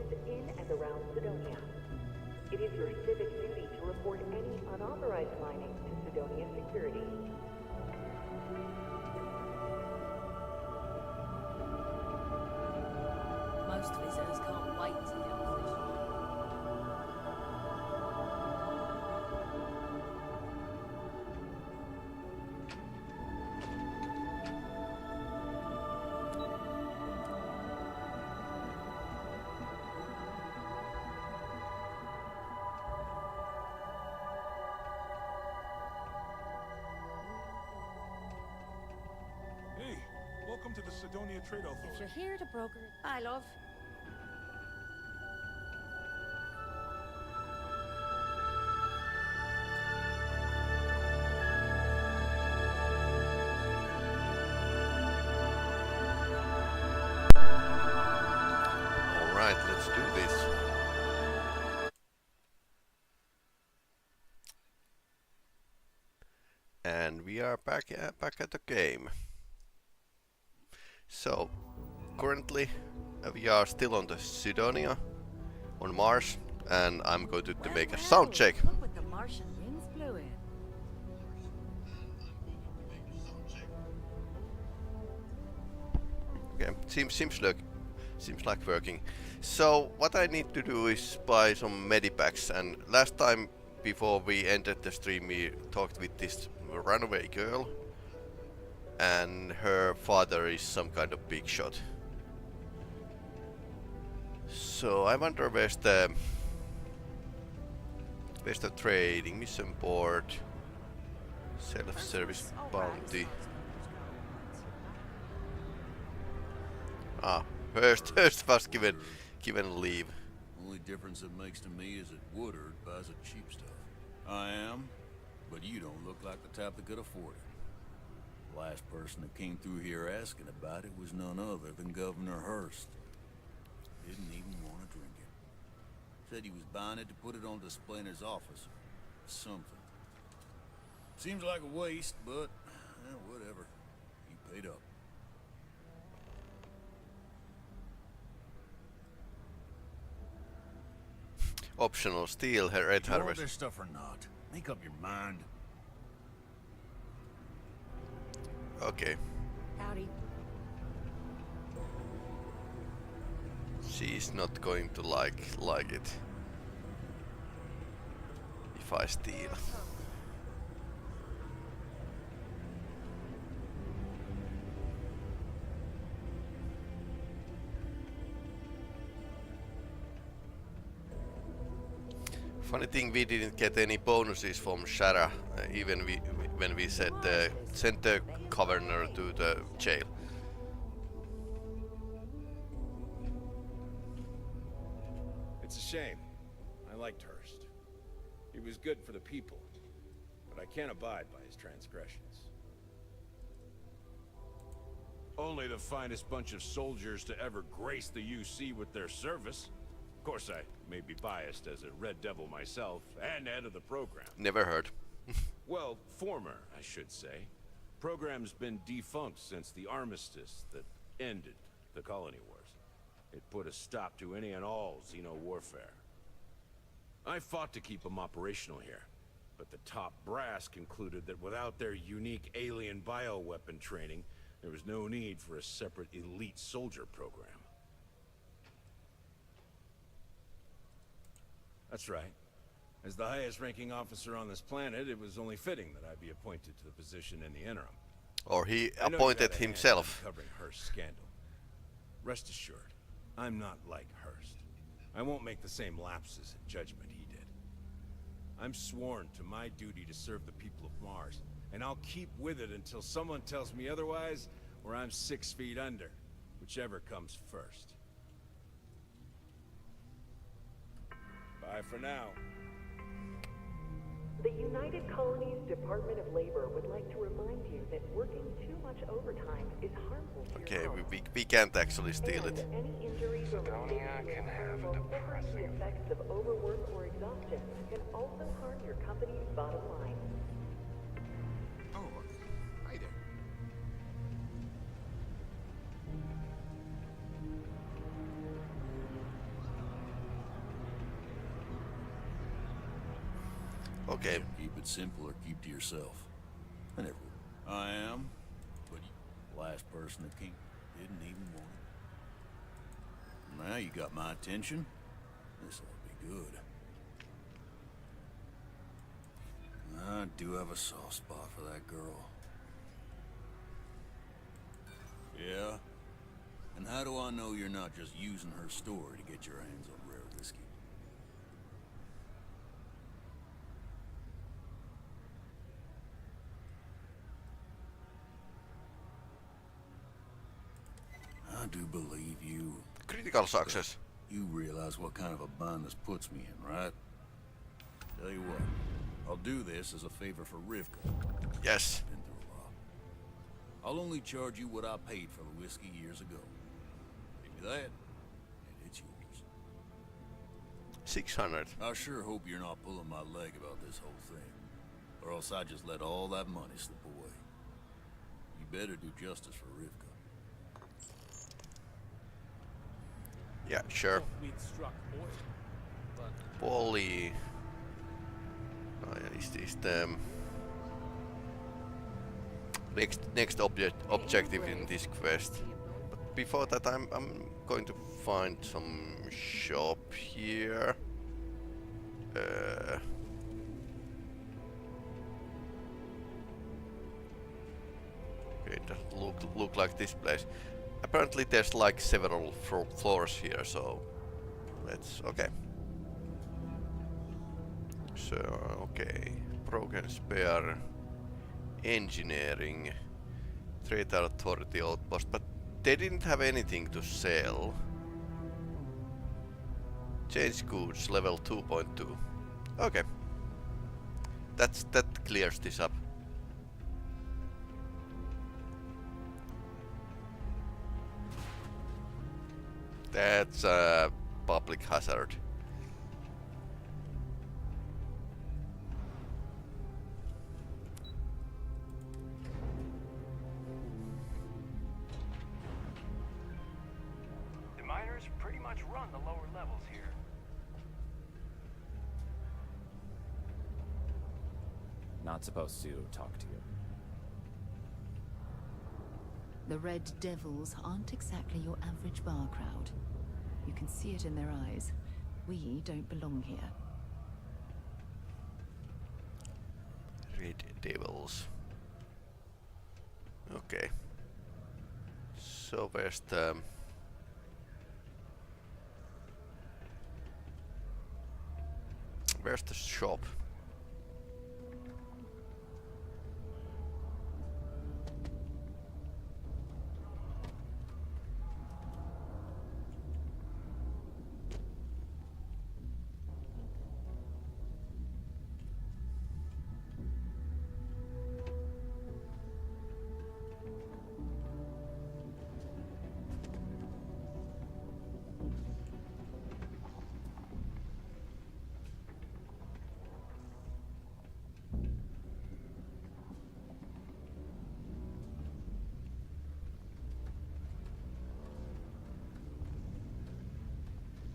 operations in and around Sidonia. It is your civic duty to report any unauthorized mining to Sidonia Security. Most visitors can't wait to get off this one. Hey, welcome to the Sidonia Trade Authority. If you're here to broker... Bye, love. Alright, let's do this. And we are back at the game. So, currently we are still on the Sidonia, on Mars, and I'm going to make a sound check. Look what the Martian winds blew in. Okay, seems like working. So what I need to do is buy some medipacks, and last time before we ended the stream we talked with this runaway girl, and her father is some kind of big shot. So I wonder where's the trading mission board, self-service bounty. Ah, first was given leave. Only difference it makes to me is that Woodard buys the cheap stuff. I am, but you don't look like the type that could afford it. Last person that came through here asking about it was none other than Governor Hurst. Didn't even want to drink it. Said he was buying it to put it on display in his office or something. Seems like a waste, but whatever. He paid up. Optional steel, red Do you want harvest. this stuff or not? Make up your mind. Okay. Howdy. She's not going to like it if I steal. Funny thing, we didn't get any bonuses from Shara, even when we said sent the governor to the jail. It's a shame. I liked Hurst. He was good for the people, but I can't abide by his transgressions. Only the finest bunch of soldiers to ever grace the UC with their service. Of course, I may be biased as a Red Devil myself, and head of the program. Never heard. Well, former, I should say. Program's been defunct since the armistice that ended the colony wars. It put a stop to any and all Xeno warfare. I fought to keep them operational here, but the top brass concluded that without their unique alien bioweapon training, there was no need for a separate elite soldier program. That's right. As the highest-ranking officer on this planet, it was only fitting that I be appointed to the position in the interim. Or he I know you appointed had a hand himself. in covering Hurst's scandal. Rest assured, I'm not like Hurst. I won't make the same lapses in judgment he did. I'm sworn to my duty to serve the people of Mars, and I'll keep with it until someone tells me otherwise, or I'm 6 feet under, whichever comes first. Bye for now. The United Colonies Department of Labor would like to remind you that working too much overtime is harmful to Okay, your health. we can't actually steal it. And any injuries or can have a the depressing effects of overwork or exhaustion can also harm your company's bottom line. Oh, hi there. Okay. Keep it simple or keep to yourself. And everyone. I am, but you, last person that came didn't even want it. Now you got my attention. This ought to be good. I do have a soft spot for that girl. Yeah? And how do I know you're not just using her story to get your hands on rare whiskey? I do believe you. Critical success. You realize what kind of a bind this puts me in, right? Tell you what, I'll do this as a favor for Rivka. Yes. Been through a lot. I'll only charge you what I paid for the whiskey years ago. Give me that, and it's yours. 600. I sure hope you're not pulling my leg about this whole thing, or else I just let all that money slip away. You better do justice for Rivka. Yeah, sure. We'd struck oil, but Polly. Oh, yeah, is the next objective in this quest. But before that, I'm going to find some shop here. Okay, it doesn't look like this place. Apparently there's like several floors here, so let's okay. So okay, broken spare, engineering, trade authority outpost, but they didn't have anything to sell. Change goods level 2.2. Okay, that clears this up. That's a public hazard. The miners pretty much run the lower levels here. not supposed to talk to you. The Red Devils aren't exactly your average bar crowd. You can see it in their eyes. We don't belong here. Red Devils. Okay. So where's the... Where's the shop?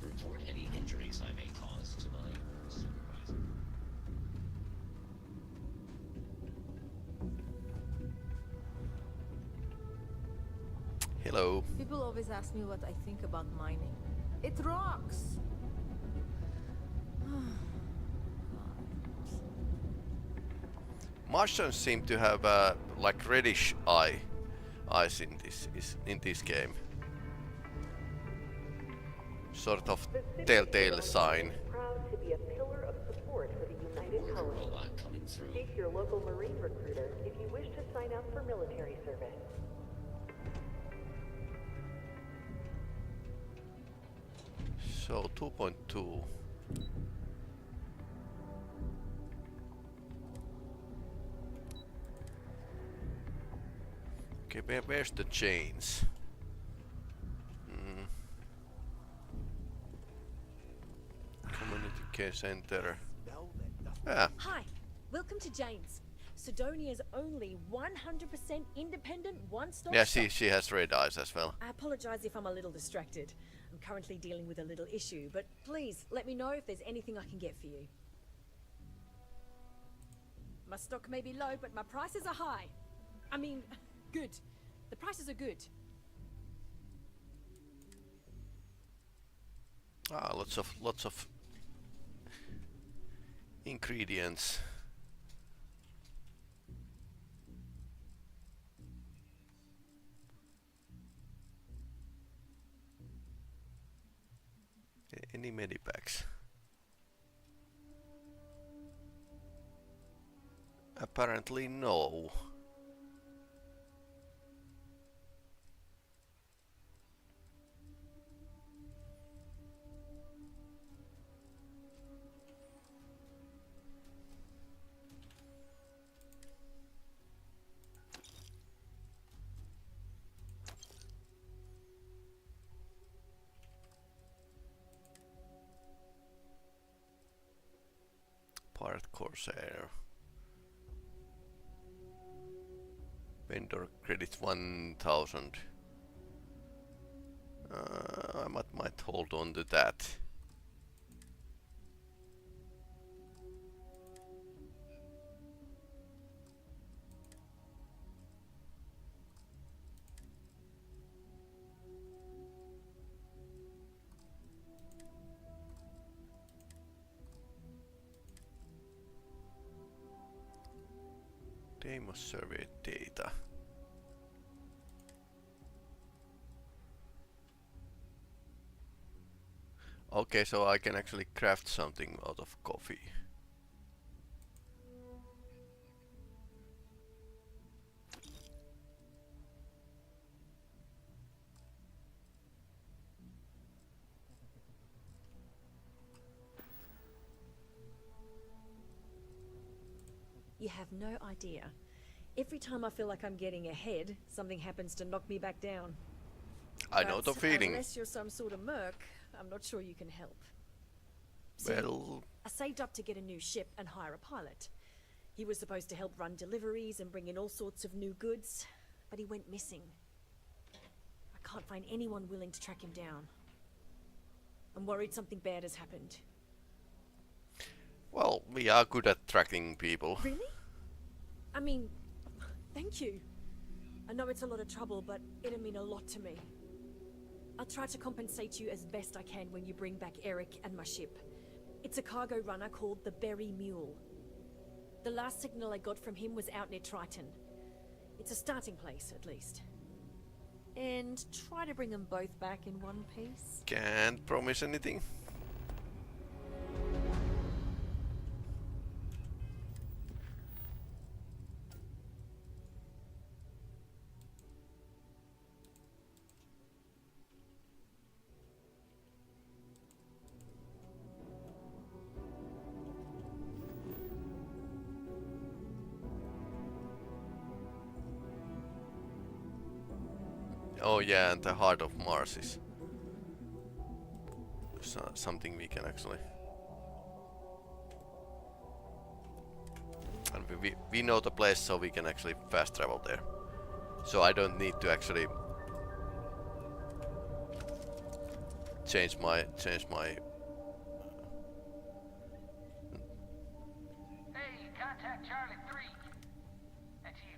Report any injuries I may cause to my supervisor. Hello. People always ask me what I think about mining. It rocks! Martians seem to have like reddish eyes in this game. Sort of telltale sign. Proud to be a pillar of support for the United Colonies. Robot coming through. Seek your local Marine recruiter if you wish to sign up for military service. So 2.2. Okay, where's the chains? Community care center. Yeah. Hi, welcome to Jane's, Sidonia's only 100% independent one-stop Yeah, shop. she has red eyes as well. I apologize if I'm a little distracted. I'm currently dealing with a little issue, but please let me know if there's anything I can get for you. My stock may be low, but my prices are high. I mean, good. The prices are good. Ah, lots of ingredients. Any medipacks? Apparently no. Part Corsair. Vendor credits 1000. I might hold on to that. Demo survey data. Okay, so I can actually craft something out of coffee. You have no idea. Every time I feel like I'm getting ahead, something happens to knock me back down. I know the feeling. Unless you're some sort of merc, I'm not sure you can help. Well, I saved up to get a new ship and hire a pilot. He was supposed to help run deliveries and bring in all sorts of new goods, but he went missing. I can't find anyone willing to track him down. I'm worried something bad has happened. well, we are good at tracking people. Really? I mean, thank you. I know it's a lot of trouble, but it'll mean a lot to me. I'll try to compensate you as best I can when you bring back Eric and my ship. It's a cargo runner called the Berry Mule. The last signal I got from him was out near Triton. It's a starting place, at least. And try to bring them both back in one piece. Can't promise anything. Oh yeah, and the heart of Mars is something we can actually... And we know the place, so we can actually fast travel there. So I don't need to actually change my Hey, contact Charlie 3. That's you.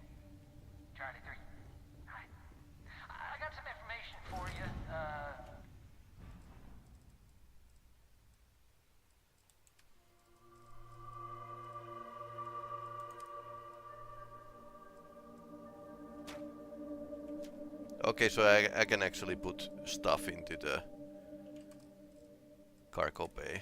Charlie 3. Hi. I got some information for you. Okay, so I can actually put stuff into the cargo bay.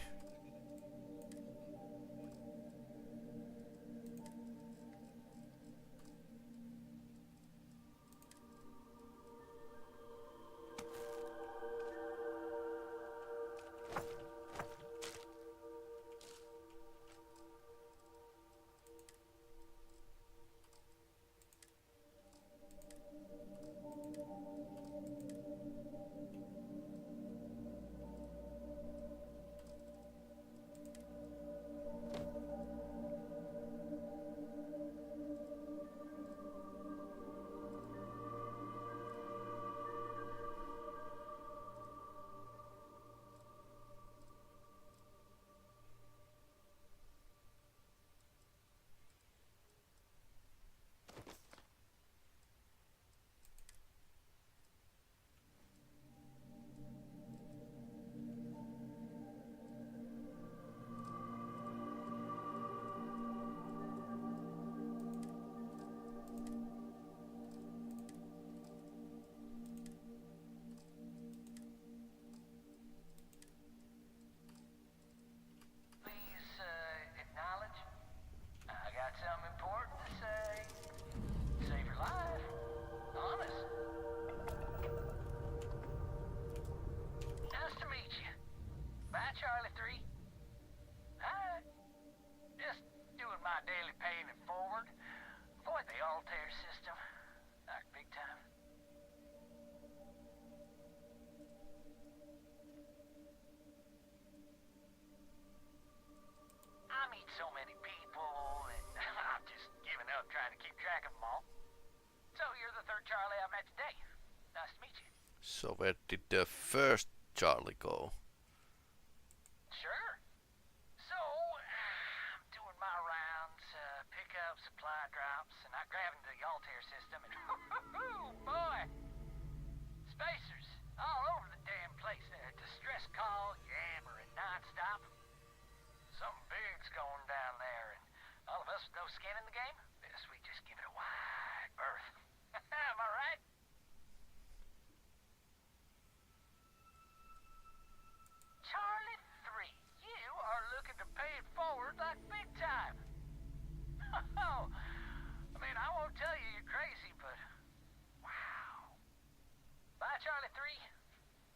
the Altair system, like big time. I meet so many people, and I'm just giving up trying to keep track of them all. So you're the third Charlie I met today. Nice to meet you. So where did the first Charlie go? Sure. So, I'm doing my rounds, pick up supply drops, and I grabbed the Altair system, and boy! Spacers all over the damn place. Distress call, yammering nonstop. Something big's going down there, and all of us with no skin in the game, best we just give it a wide berth. Am I right? Charlie 3, you are looking to pay it forward like big time. I mean, I won't tell you you're crazy, but wow. Bye, Charlie 3.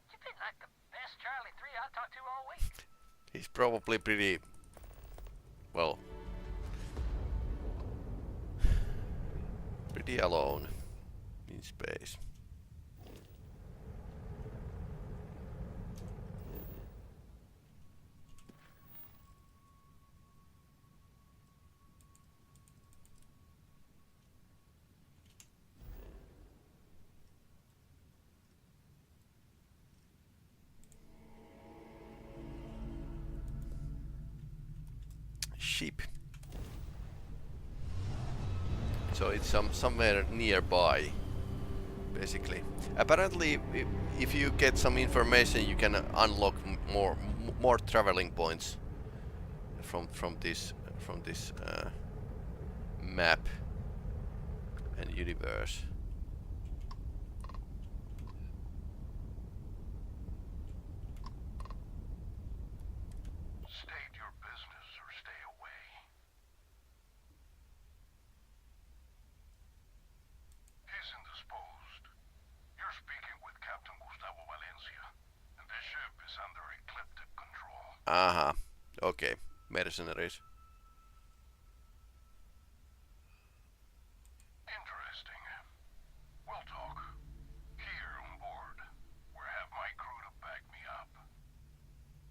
You've been like the best Charlie 3 I talked to all week. He's probably pretty... well... pretty alone in space. Ship. So it's somewhere nearby, basically. Apparently, if you get some information, you can unlock more traveling points from this map and universe. State your business or stay away. He's indisposed. You're speaking with Captain Gustavo Valencia, and the ship is under ecliptic control. Aha, okay. Mercenaries. Interesting. We'll talk. Here on board, where I have my crew to back me up.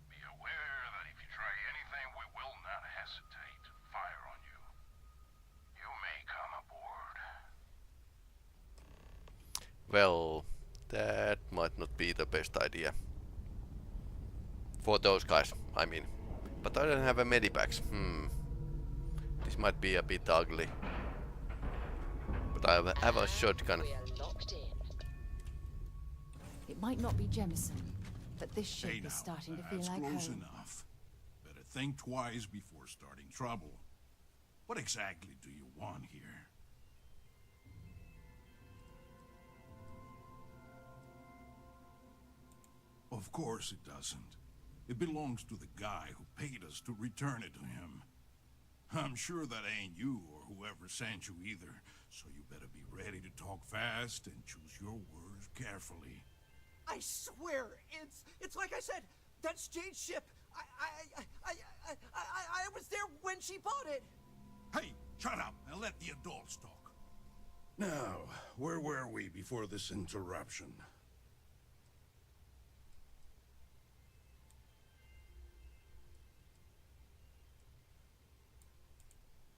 Be aware that if you try anything, we will not hesitate to fire on you. You may come aboard. Well, that might not be the best idea. For those guys, I mean. But I don't have a medipacks. This might be a bit ugly. But I have a shotgun. It might not be Jemison, but this ship Hey is now, starting to feel that's like close home. enough. Better think twice before starting trouble. What exactly do you want here? Of course it doesn't. It belongs to the guy who paid us to return it to him. I'm sure that ain't you or whoever sent you either, so you better be ready to talk fast and choose your words carefully. I swear, it's like I said, that's Jade's ship. I was there when she bought it. Hey, shut up and let the adults talk. Now, where were we before this interruption?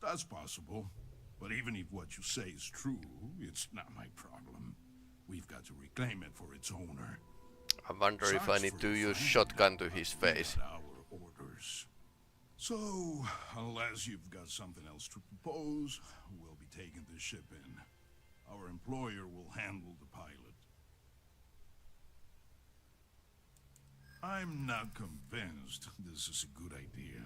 That's possible. But even if what you say is true, it's not my problem. We've got to reclaim it for its owner. I wonder if I need to use shotgun to his face. Our orders. So, unless you've got something else to propose, we'll be taking the ship in. Our employer will handle the pilot. I'm not convinced this is a good idea.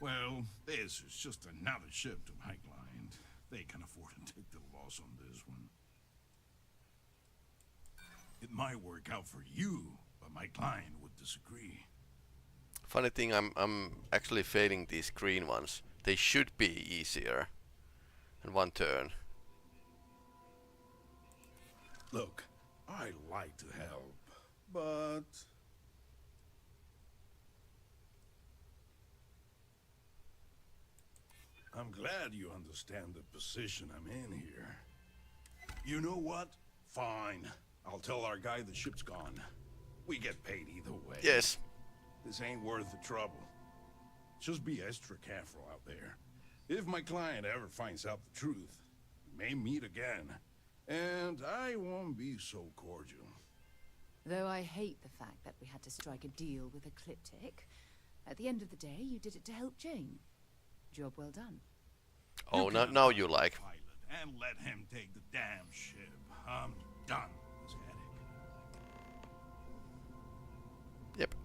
Well, this is just another ship to my client. They can afford to take the loss on this one. It might work out for you, but my client would disagree. Funny thing, I'm actually failing these green ones. They should be easier. And one turn. Look, I like to help, but What? I'm glad you understand the position I'm in here. You know what? Fine. I'll tell our guy the ship's gone. We get paid either way. Yes. This ain't worth the trouble. Just be extra careful out there. If my client ever finds out the truth, we may meet again. And I won't be so cordial. Though I hate the fact that we had to strike a deal with Ecliptic, at the end of the day, you did it to help Jane. Job well done. Oh, now you like. And let him take the damn ship. I'm done with this headache. Yep.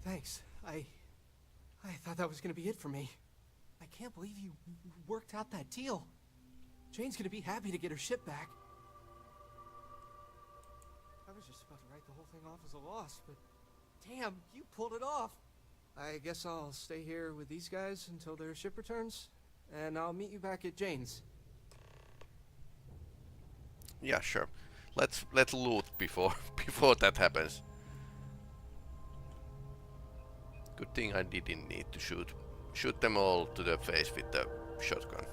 Thanks. I thought that was gonna be it for me. I can't believe you worked out that deal. Jane's gonna be happy to get her ship back. I was just about to write the whole thing off as a loss, but damn, you pulled it off. I guess I'll stay here with these guys until their ship returns, and I'll meet you back at Jane's. Yeah, sure. Let's loot before that happens. Good thing I didn't need to shoot them all to the face with the shotgun.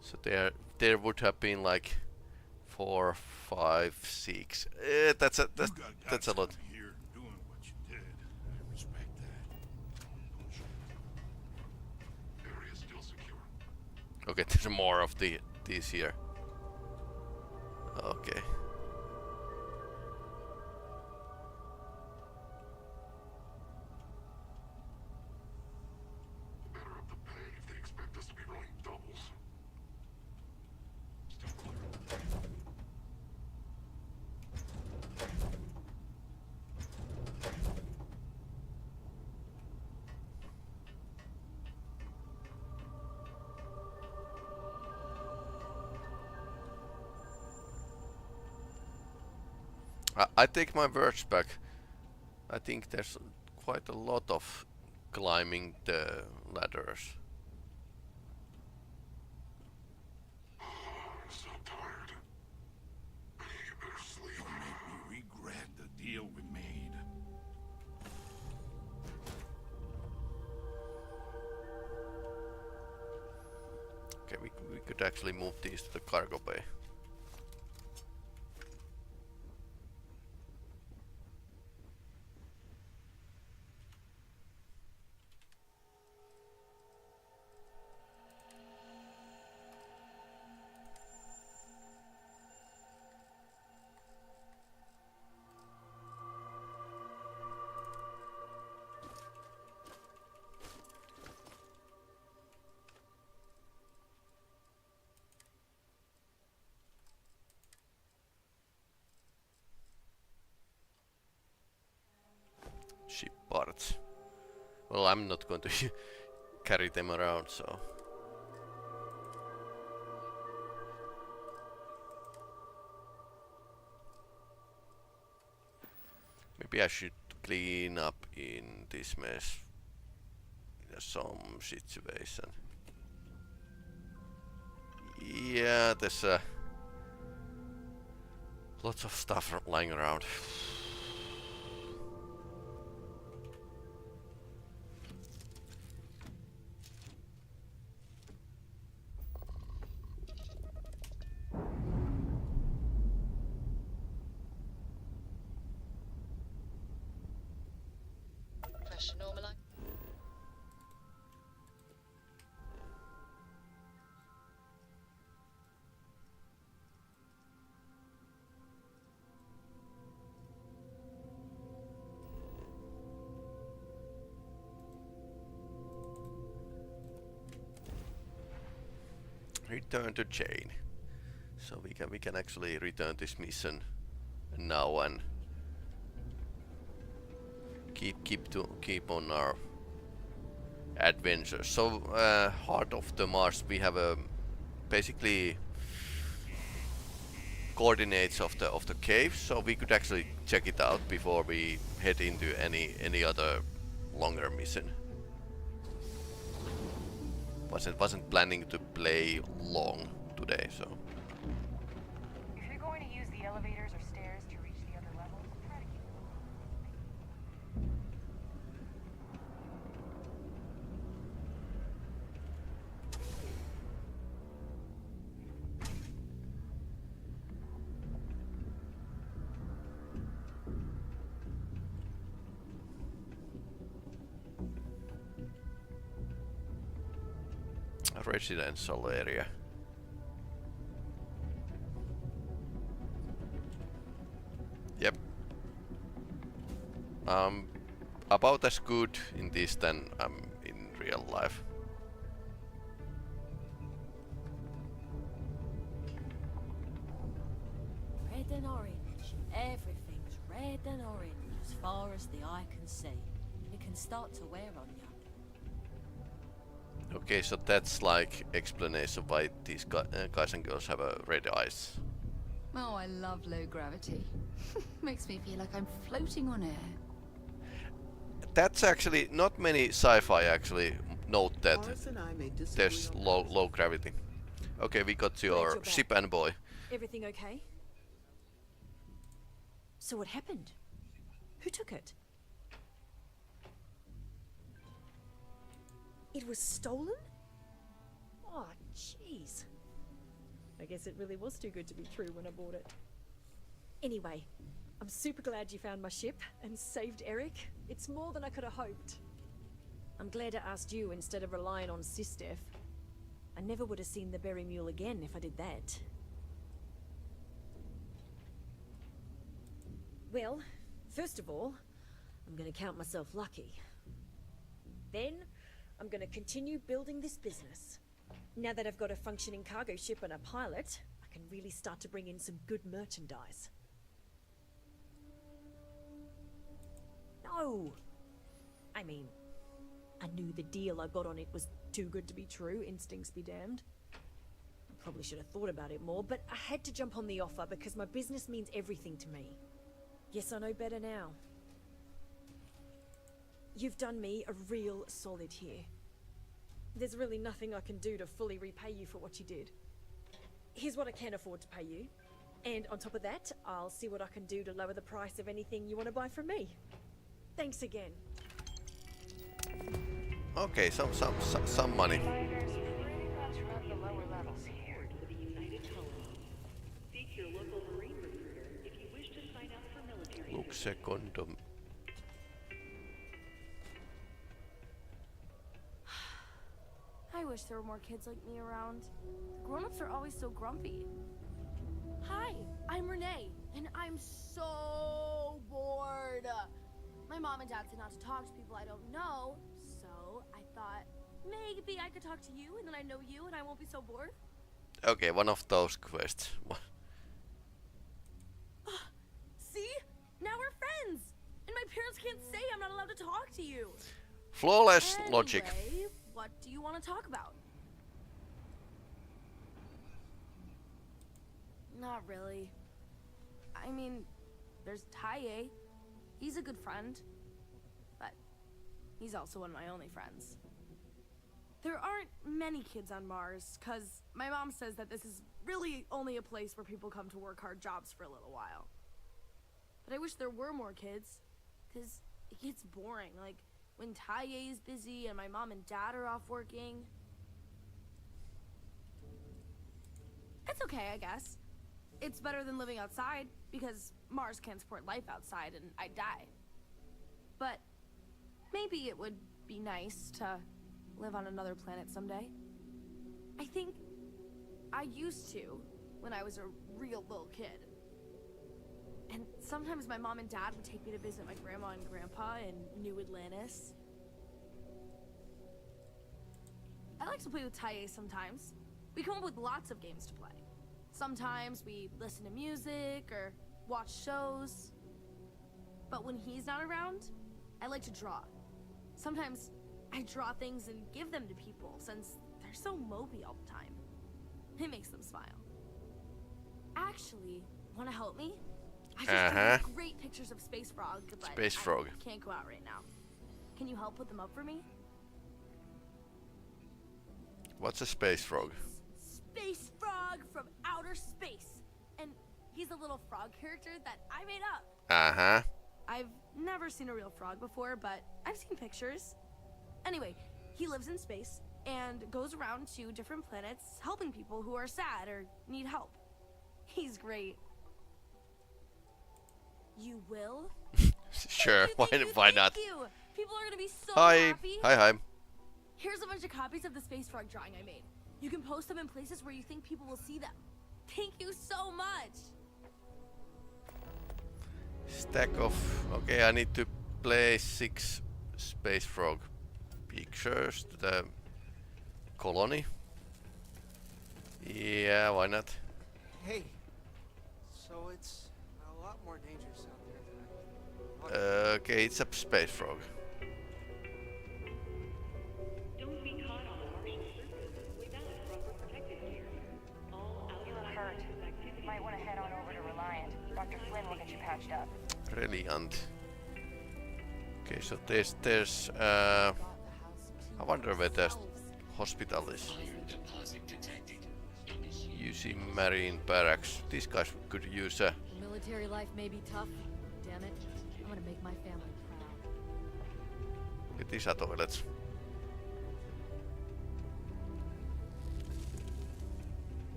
So there would have been like 4, 5, 6. That's a lot. Here doing what you did. I respect that. Area still secure. Okay, there's more of these here. Okay. Better up the pay if they expect us to be rolling doubles. Still clear. I take my words back. I think there's quite a lot of climbing the ladders. I'm so tired. I think you better sleep. You'll make me regret the deal we made. Okay, we could actually move these to the cargo bay. Ship parts. Well, I'm not going to carry them around, so... Maybe I should clean up in this mess in some situation. Yeah, there's lots of stuff lying around. Return to Jane. So we can actually return this mission now and keep on our adventure. So Heart of the Mars, we have basically coordinates of the cave, so we could actually check it out before we head into any other longer mission. wasn't planning to play long today, so. If you're going to use the elevators or stairs to reach the other levels, try to keep Residential area. Yep. About as good in this than in real life. Red and orange. Everything's red and orange as far as the eye can see. It can start to wear on you. Okay, so that's like explanation why these guys and girls have red eyes. Oh, I love low gravity. Makes me feel like I'm floating on air. That's actually not many sci-fi actually note that there's low gravity. Okay, we got your ship and boy. Everything okay? So what happened? Who took it? It was stolen? Oh, jeez. I guess it really was too good to be true when I bought it. Anyway, I'm super glad you found my ship and saved Eric. It's more than I could have hoped. I'm glad I asked you instead of relying on Sistef. I never would have seen the Berry Mule again if I did that. Well, first of all, I'm gonna count myself lucky. Then, I'm gonna continue building this business. Now that I've got a functioning cargo ship and a pilot, I can really start to bring in some good merchandise. No! I mean, I knew the deal I got on it was too good to be true, instincts be damned. I probably should have thought about it more, but I had to jump on the offer because my business means everything to me. Yes, I know better now. You've done me a real solid here. There's really nothing I can do to fully repay you for what you did. Here's what I can afford to pay you. And on top of that, I'll see what I can do to lower the price of anything you want to buy from me. Thanks again. Okay, some money. Look secondum. I wish there were more kids like me around. The grown-ups are always so grumpy. Hi, I'm Renee, and I'm so bored. My mom and dad said not to talk to people I don't know, so I thought maybe I could talk to you, and then I know you, and I won't be so bored. Okay, one of those quests. See? Now we're friends! And my parents can't say I'm not allowed to talk to you. Flawless logic. What do you want to talk about? Not really. I mean, there's Taye. He's a good friend. But he's also one of my only friends. There aren't many kids on Mars, because my mom says that this is really only a place where people come to work hard jobs for a little while. But I wish there were more kids, because it gets boring. Like, when Taye is busy and my mom and dad are off working. It's okay, I guess. It's better than living outside, because Mars can't support life outside and I'd die. But maybe it would be nice to live on another planet someday. I think I used to when I was a real little kid. And sometimes my mom and dad would take me to visit my grandma and grandpa in New Atlantis. I like to play with Taye sometimes. We come up with lots of games to play. Sometimes we listen to music or watch shows. But when he's not around, I like to draw. Sometimes I draw things and give them to people since they're so mopey all the time. It makes them smile. Actually, wanna help me? I just took great pictures of Space Frog, but I can't go out right now. Can you help put them up for me? What's a space frog? Space frog from outer space. And he's a little frog character that I made up. Uh-huh. I've never seen a real frog before, but I've seen pictures. Anyway, he lives in space and goes around to different planets helping people who are sad or need help. He's great. You will? Sure, why not? Thank you. People are gonna be so Hi. happy. Hi. Here's a bunch of copies of the space frog drawing I made. You can post them in places where you think people will see them. Thank you so much. Stack of... Okay, I need to place 6 space frog pictures to the colony. Yeah, why not? Hey, so it's a lot more dangerous out there than I... Okay, it's a space frog. Don't be caught on the Martian surface without proper protective gear. All You look hurt. activities Might want to head on over to Reliant. Dr. Flynn will get you patched up. Brilliant. Okay, so there's I wonder where the hospital is. UC Marine Barracks. These guys could use a... Military life may be tough. Damn it. I'm gonna make my family proud. These are toilets.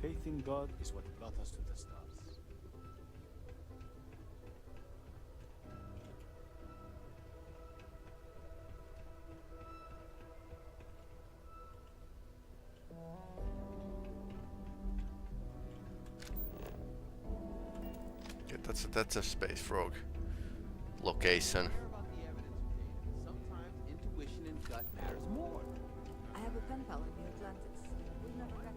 Faith in God is what brought us to the stars. Yeah, that's a space frog location. Sometimes intuition and gut matters more. I have a pen pal in the Atlantis. We've never met.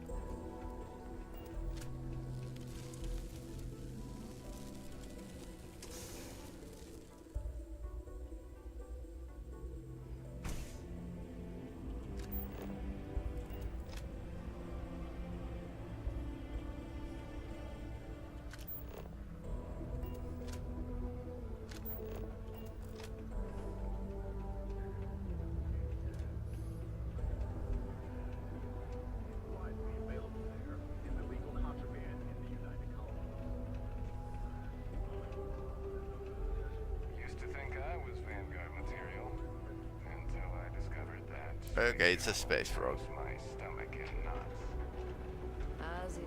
Okay, it's a space frog. My stomach in knots. As it.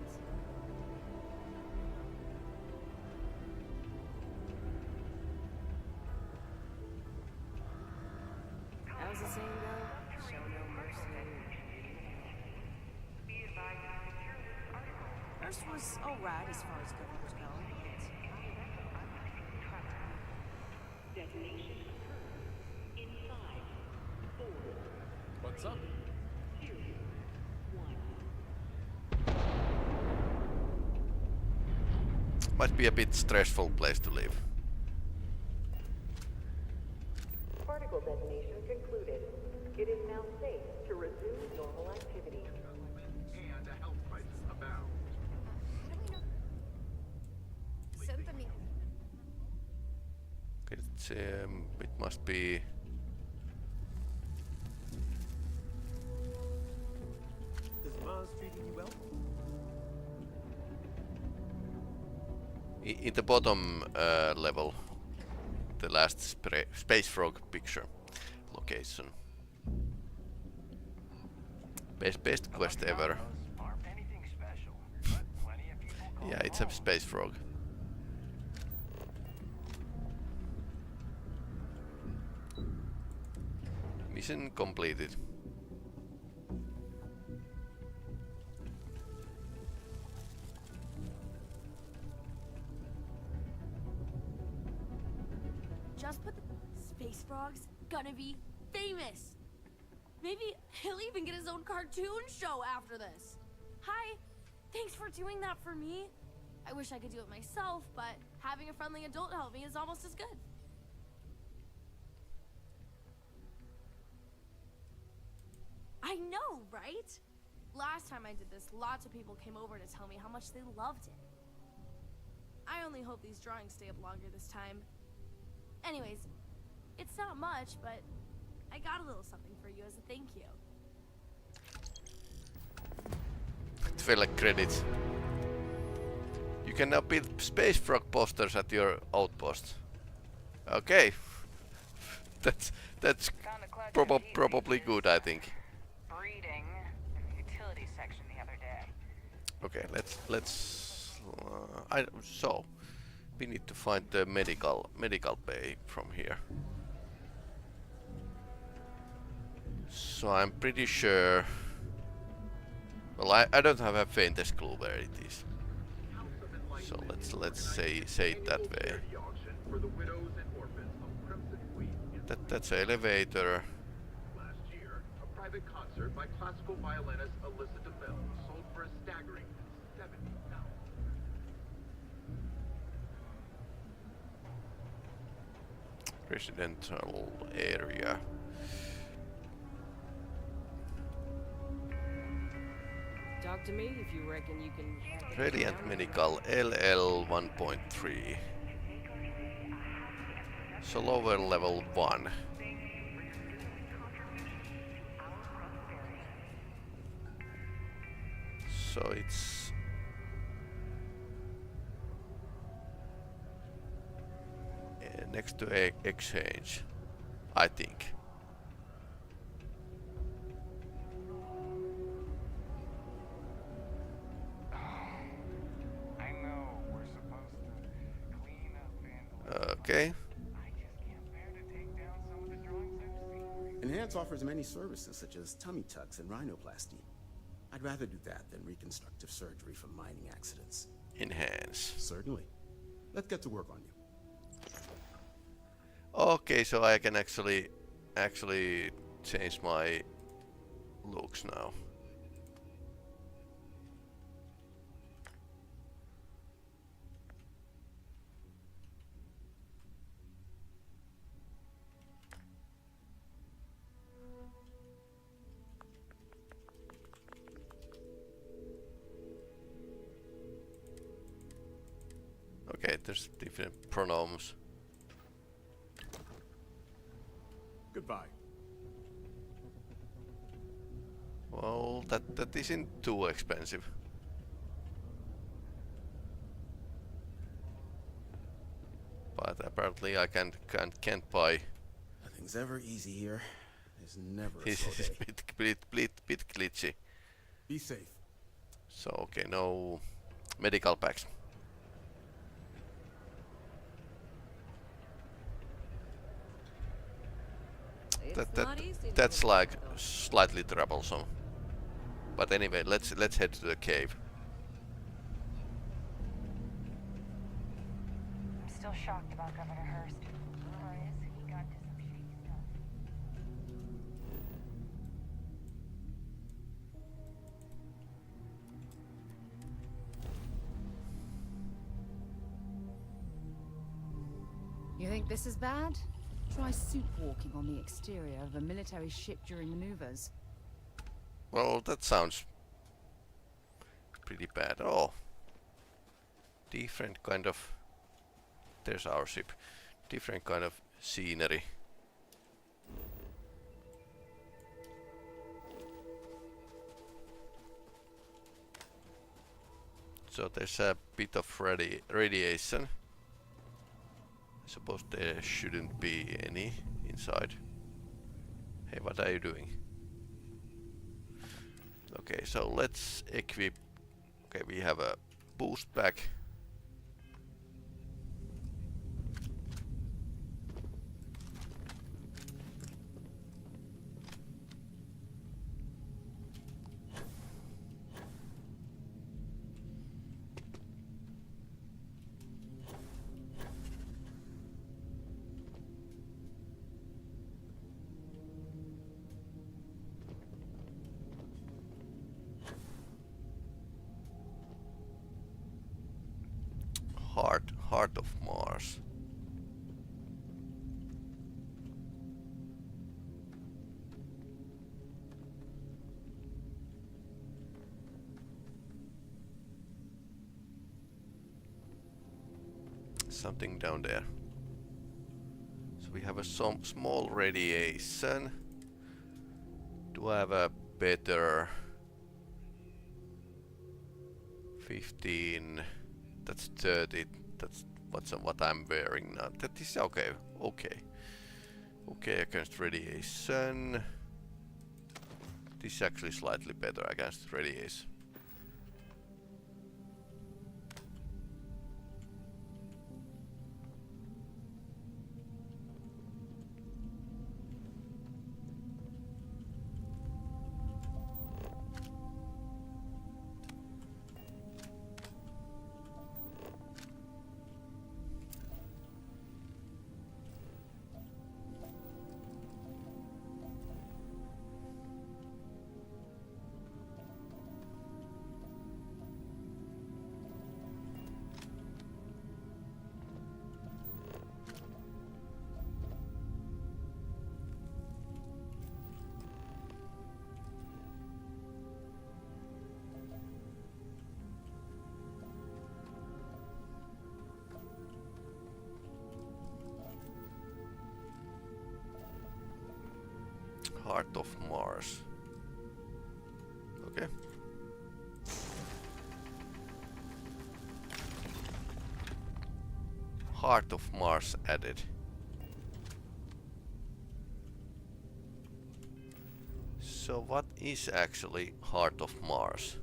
How's the saying go? Show no mercy. First was alright as far as governors go. detonation occurs in 5, 4, What's up? 2, 1. Might be a bit stressful place to live. Particle detonation concluded. It is now safe to resume normal activity. And a health crisis abound. It's, it must be... Is Mars treating you well? In the bottom level, the last space frog picture location. Best quest ever. Yeah, it's a space frog. Mission completed. Just put the space frog's gonna be famous. Maybe he'll even get his own cartoon show after this. Hi, thanks for doing that for me. I wish I could do it myself, but having a friendly adult help me is almost as good. I know, right? Last time I did this, lots of people came over to tell me how much they loved it. I only hope these drawings stay up longer this time. Anyways, it's not much, but I got a little something for you as a thank you. It felt like credits. You can now build space frog posters at your outpost. Okay. That's probably good, I think. Breeding in the utility section the other day. Okay, let's so we need to find the medical bay from here. So I'm pretty sure. Well, I don't have a faintest clue where it is. So let's say it that way. That's an elevator. Last year, a private concert by classical violinist Alyssa DeMille sold for a staggering $70,000. Residential area. Talk to me if you reckon you can. Radiant Medical LL 1.3. So lower level 1. So it's next to exchange, I think. I know we're supposed to clean up and Okay. Enhance offers many services such as tummy tucks and rhinoplasty. I'd rather do that than reconstructive surgery from mining accidents. Enhance. Certainly. Let's get to work on you. Okay, so I can actually change my looks now. Okay, there's different pronouns. Goodbye. Well, that isn't too expensive. But apparently I can't buy. Nothing's ever easy here. There's never a This slow is day. bit glitchy. Be safe. So okay, no medical packs. That's like slightly troublesome. But anyway, let's head to the cave. I'm still shocked about Governor Hurst. Or is he got into some shady stuff? You think this is bad? Try suit walking on the exterior of a military ship during maneuvers. Well, that sounds pretty bad. Oh, different kind of. There's our ship. Different kind of scenery. So there's a bit of radiation. I suppose there shouldn't be any inside. Hey, what are you doing? Okay, so let's equip. Okay, we have a boost pack. Heart of Mars. Something down there. So we have a small radiation. Do I have a better 15? That's 30. That's what I'm wearing now. That is okay. Okay. Okay against radiation. This is actually slightly better against radiation. Heart of Mars. Okay. Heart of Mars added. So what is actually Heart of Mars?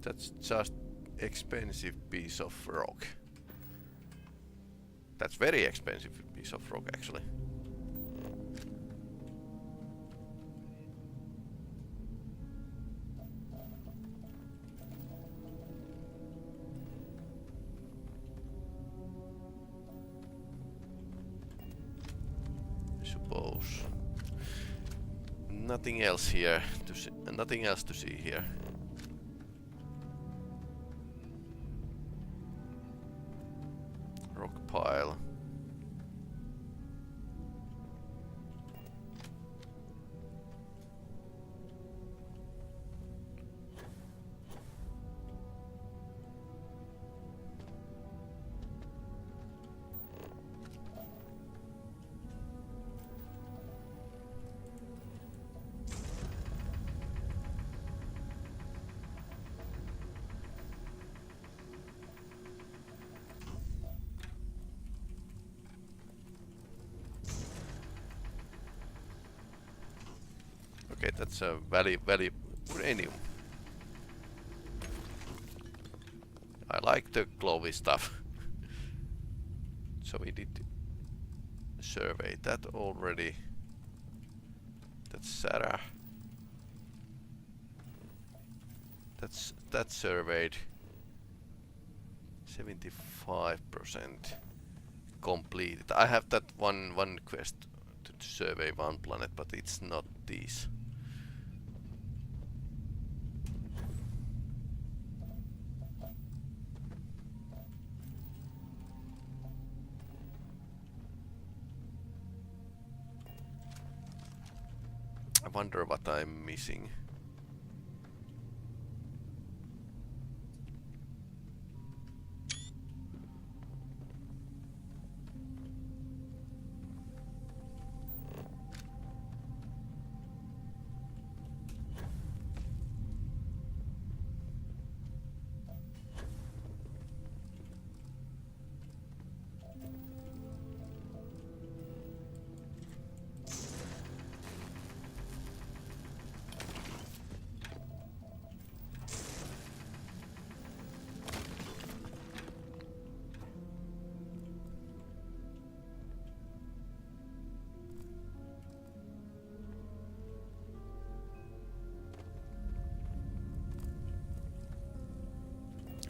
That's just expensive piece of rock. That's very expensive piece of rock actually. I suppose. Nothing else here to see, nothing else to see here. Pile. Okay, that's a value uranium. I like the glowy stuff. So we did survey that already. That's Sarah. That's surveyed. 75% completed. I have that one quest to survey one planet, but it's not these. I wonder what I'm missing.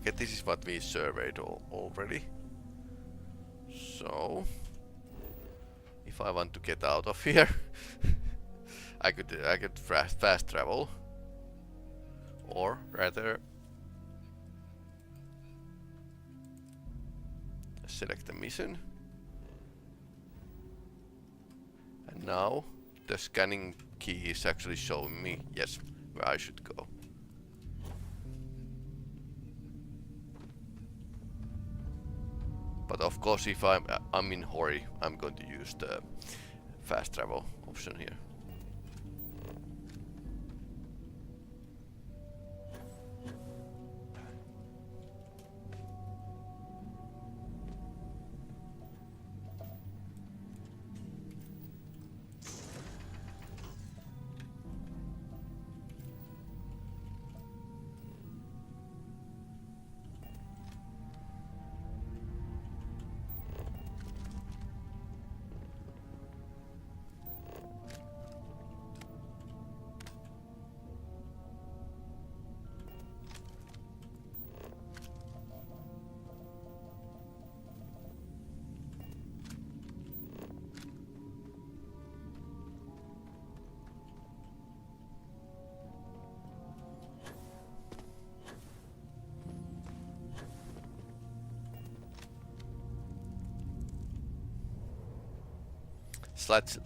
Okay, this is what we surveyed already. So, if I want to get out of here, I could fast travel, or rather select the mission and Now the scanning key is actually showing me, yes, where I should go. But of course, if I'm in hurry, I'm going to use the fast travel option here.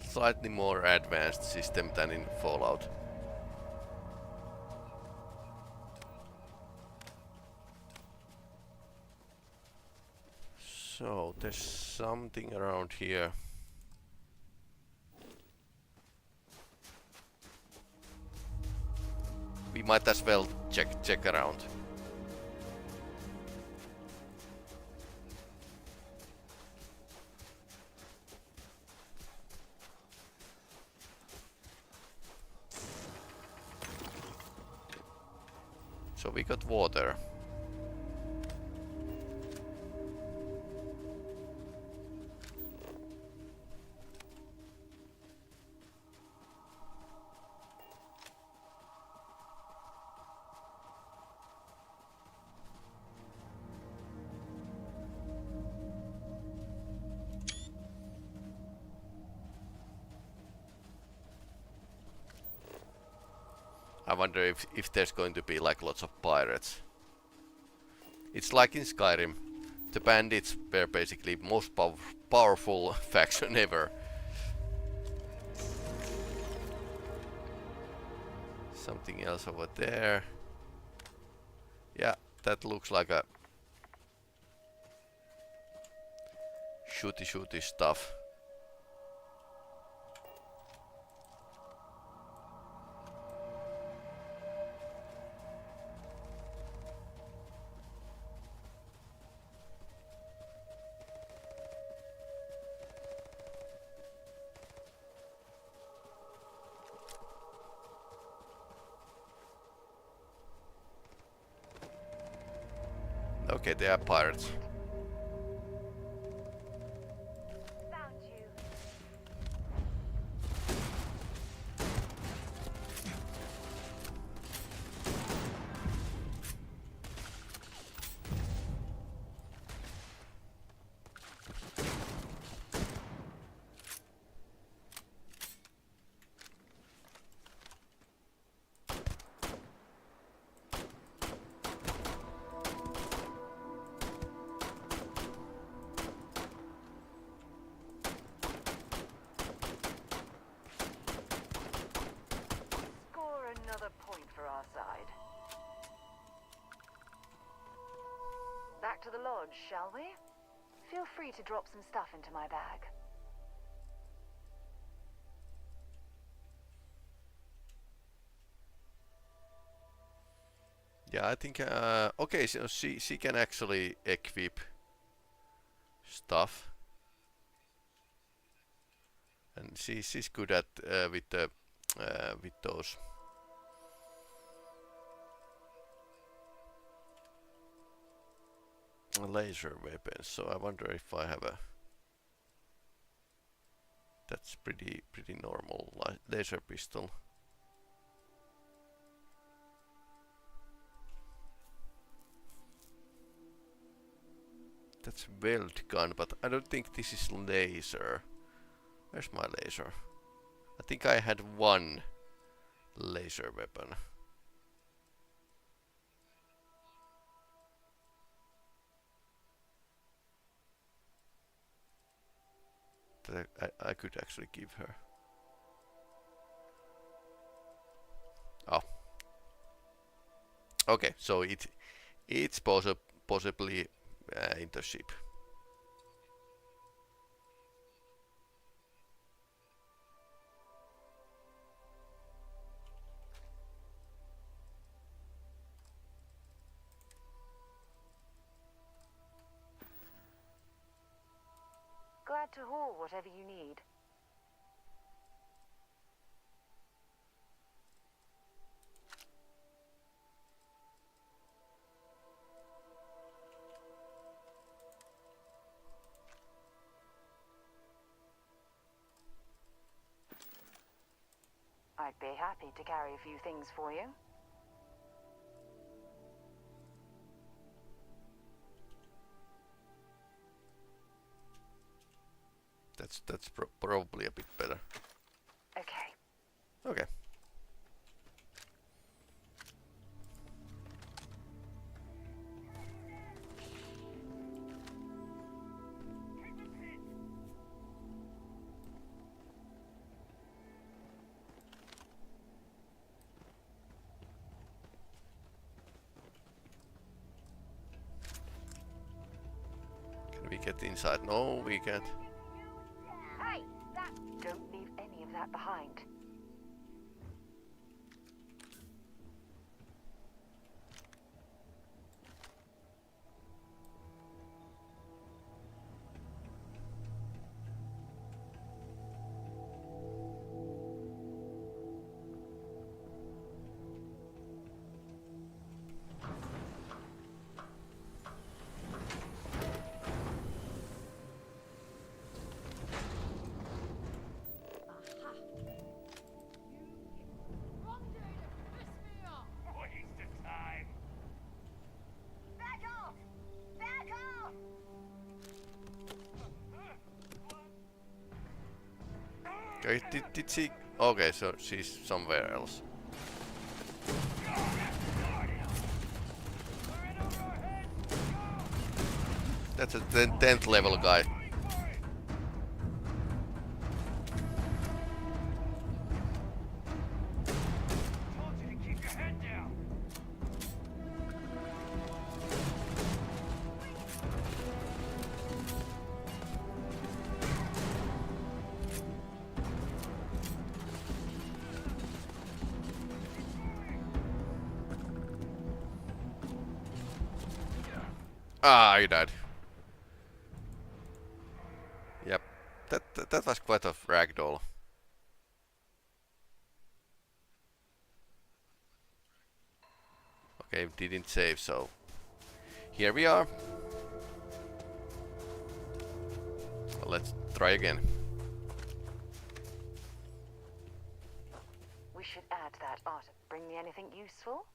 Slightly more advanced system than in Fallout. So there's something around here. We might as well check around. So we got water. I wonder if there's going to be like lots of pirates. It's like in Skyrim. The bandits were basically most powerful faction ever. Something else over there. Yeah, that looks like a shooty stuff. Okay, they are pirates. Found you. Another point for our side. Back to the lodge, shall we? Feel free to drop some stuff into my bag. Yeah, I think okay, so she can actually equip stuff. And she's good at with those laser weapons. So I wonder if I have a. That's pretty normal laser pistol. That's weld gun, but I don't think this is laser. Where's my laser? I think I had one laser weapon. That I could actually give her. Okay, so it's possibly in the ship. Glad to haul whatever you need. I'd be happy to carry a few things for you. That's probably a bit better. Okay. Okay. Can we get inside? No, we can't. Hey, that... Don't leave any of that behind. Okay, did she? Okay, so she's somewhere else. That's a 10th level guy. Ah, he died. Yep, that was quite a ragdoll. Okay, didn't save, so here we are. Let's try again. We should add that art. Bring me anything useful?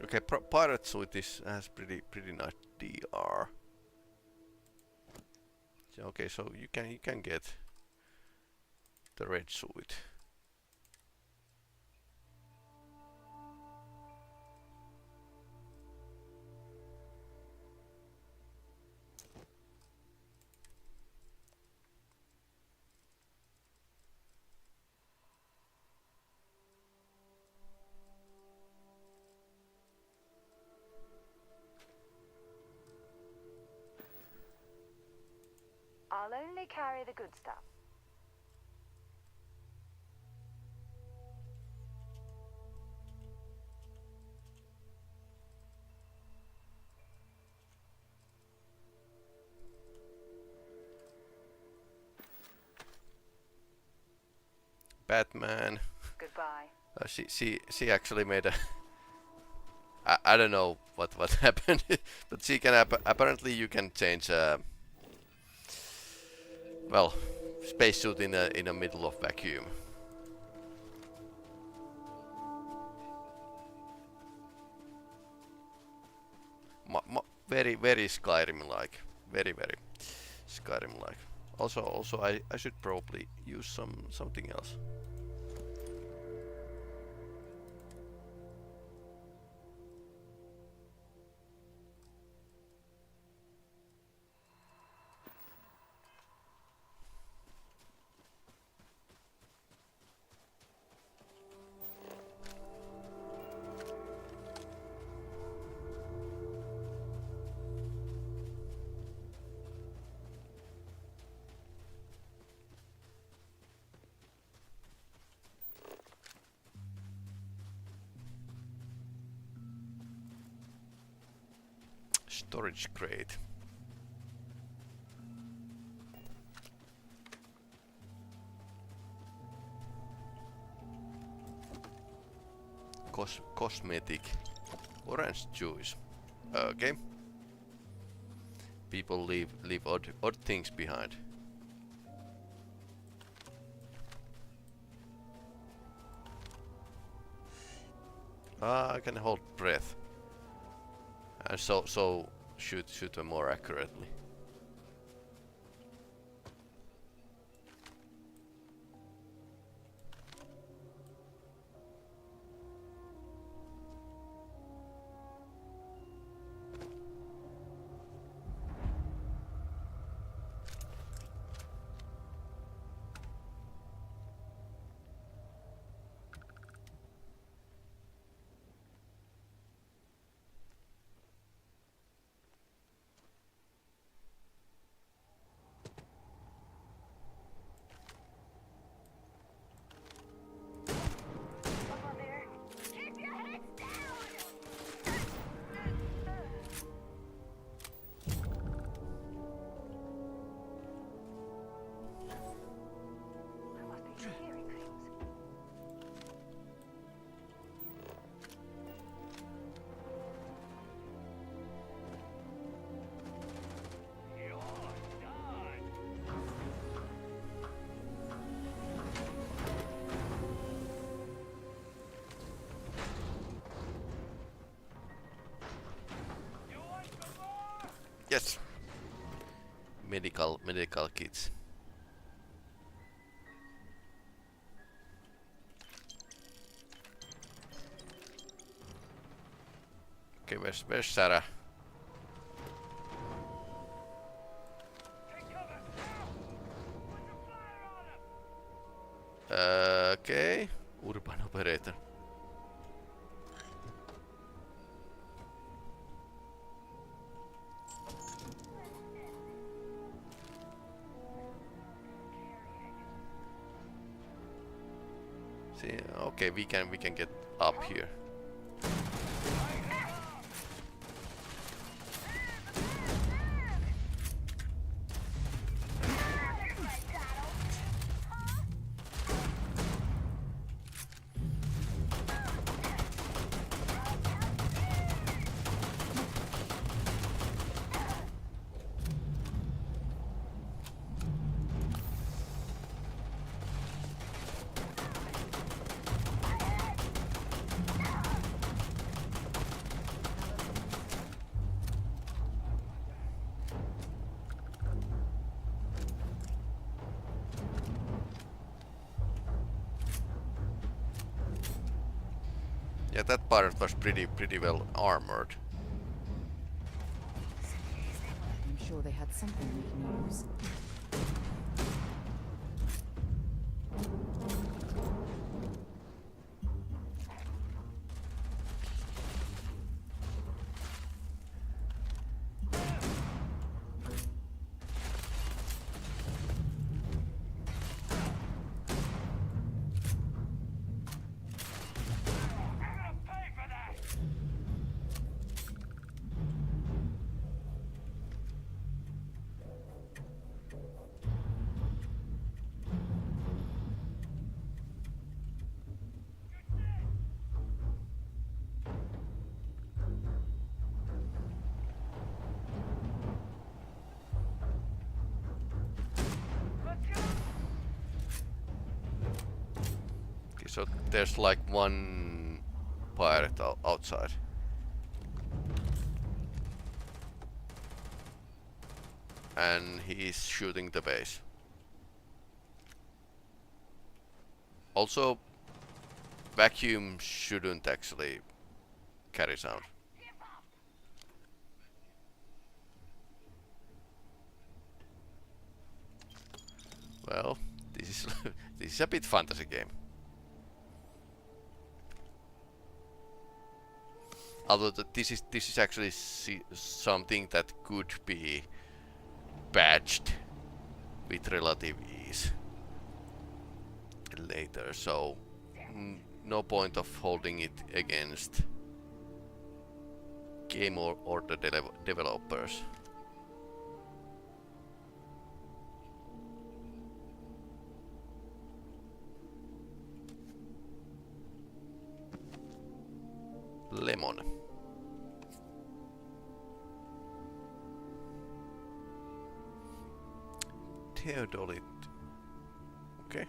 Okay, pirate suit has pretty nice DR. So, okay, so you can get the red suit. I'll only carry the good stuff. Batman. Goodbye. She actually made a. I don't know what happened, but she can apparently you can change. Well, spacesuit in the middle of vacuum. Very Skyrim-like. Very Skyrim-like. Also, I should probably use something else. Storage crate. Cosmetic. Orange juice. Okay. People leave odd things behind. I can hold breath. And so shoot them more accurately. Yes. Medical kits. Okay, where's Sarah? Okay. Urban operator. See, okay, we can get up here. Yeah, that part was pretty well armored. I'm sure they had something we can use. So there's like one pirate outside. And he's shooting the base. Also, vacuum shouldn't actually carry sound. Well, this is this is a bit fantasy game. Although this is actually something that could be patched with relative ease later, so no point of holding it against game or the developers. Lemon. Theodolit. Okay.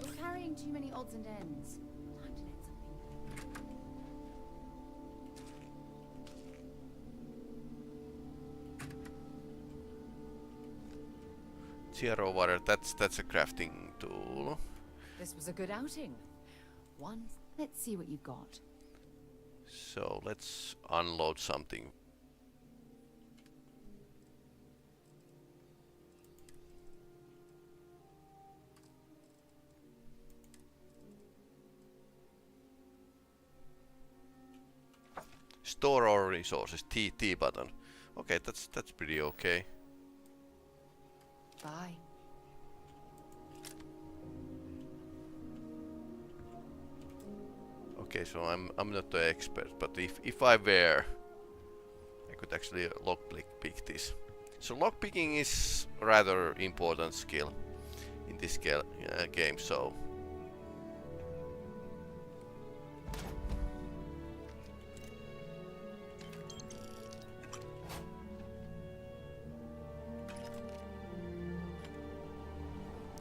You're carrying too many odds and ends. Time to let something go. Zero water, that's a crafting tool. This was a good outing. Let's see what you've got. So let's unload something. Store our resources, T button. Okay, that's pretty okay. Bye. Okay, so I'm not the expert, but if I were, I could actually lockpick this. So lockpicking is rather important skill in this game. So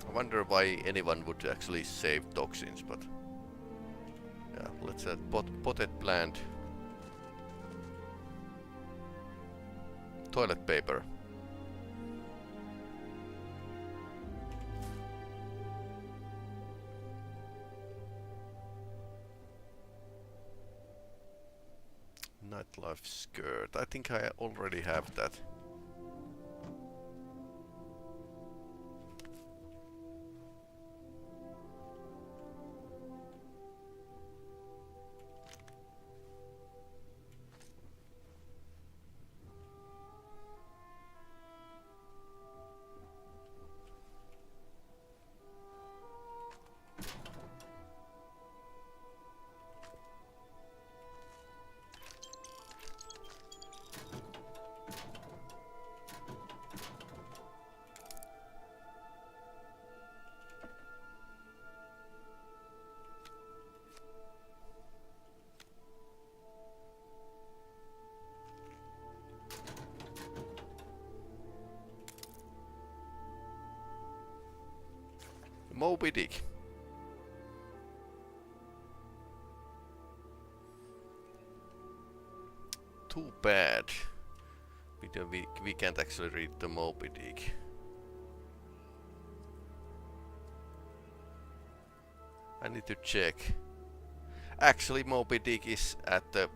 I wonder why anyone would actually save toxins, but. Yeah, let's add potted plant. Toilet paper. Nightlife skirt. I think I already have that. Moby Dick. Too bad. We can't actually read the Moby Dick. I need to check. Actually, Moby Dick is at the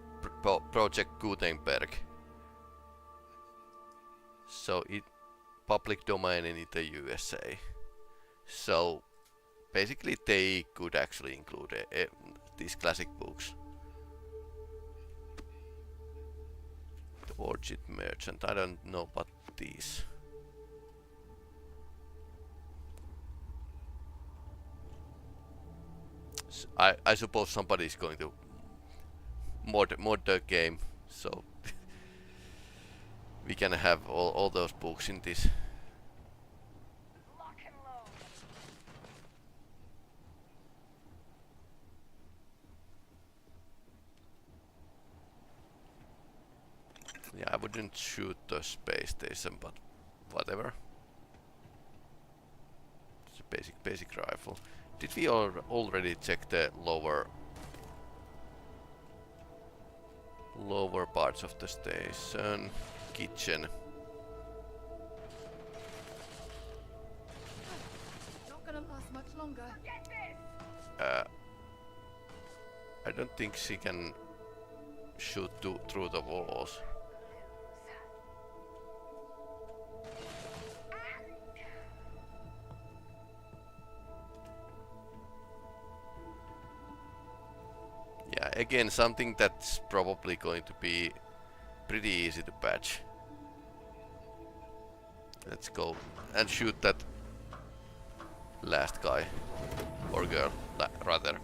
Project Gutenberg. So it public domain in the USA. So basically they could actually include these classic books. The Orchid Merchant, I don't know about these. So I suppose somebody is going to mod the game, so we can have all those books in this. Yeah, I wouldn't shoot the space station, but whatever. It's a basic rifle. Did we already check the lower parts of the station? Kitchen. Not gonna last much longer. I don't think she can shoot through the walls. Yeah, again, something that's probably going to be pretty easy to patch. Let's go and shoot that last guy. Or girl, rather.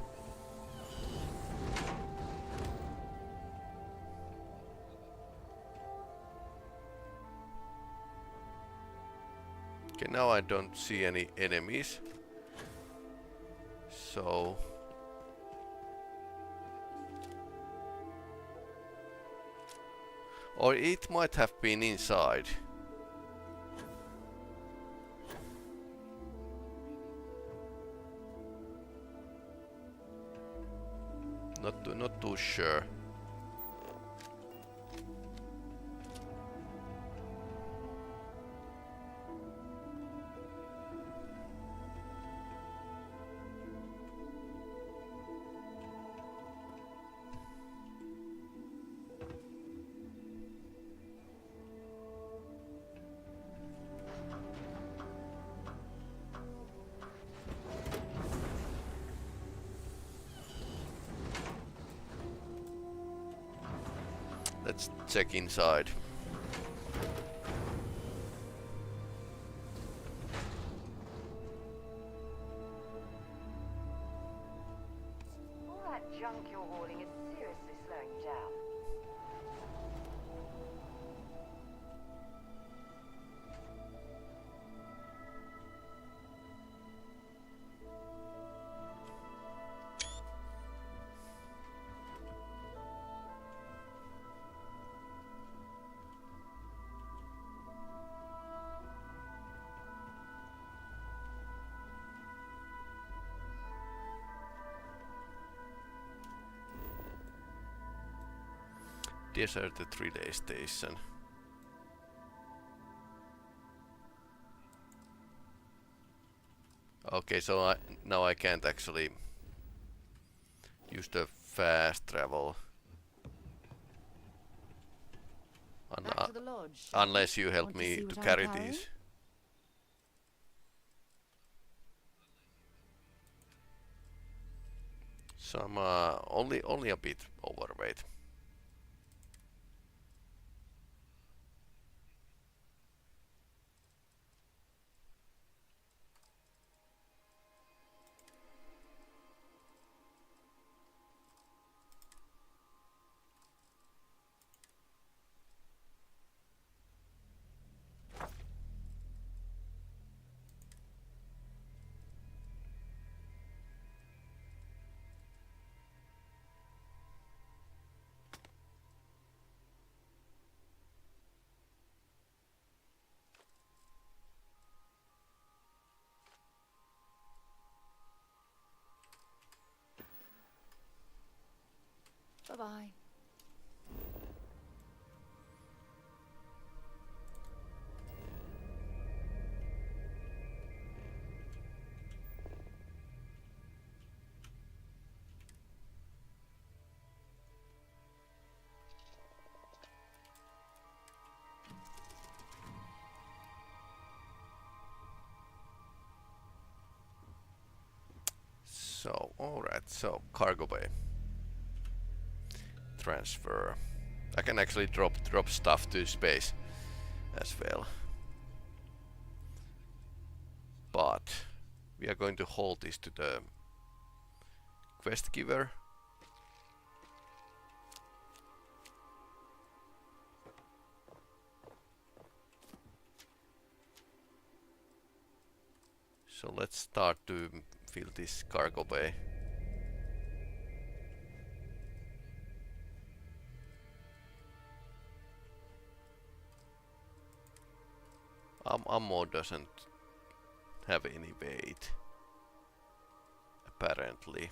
Okay, now I don't see any enemies. So... Or it might have been inside. Not too sure. Let's check inside. All that junk you're hauling is seriously slowing you down. Deserted relay station. Okay, so now I can't actually use the fast travel. Back to the lodge. Unless you help Want to me see to what carry I'm carrying? these. So I'm only a bit overweight. Bye-bye. So, alright, so cargo bay. Transfer. I can actually drop stuff to space as well. But we are going to hold this to the quest giver. So let's start to fill this cargo bay. Ammo doesn't have any weight, apparently.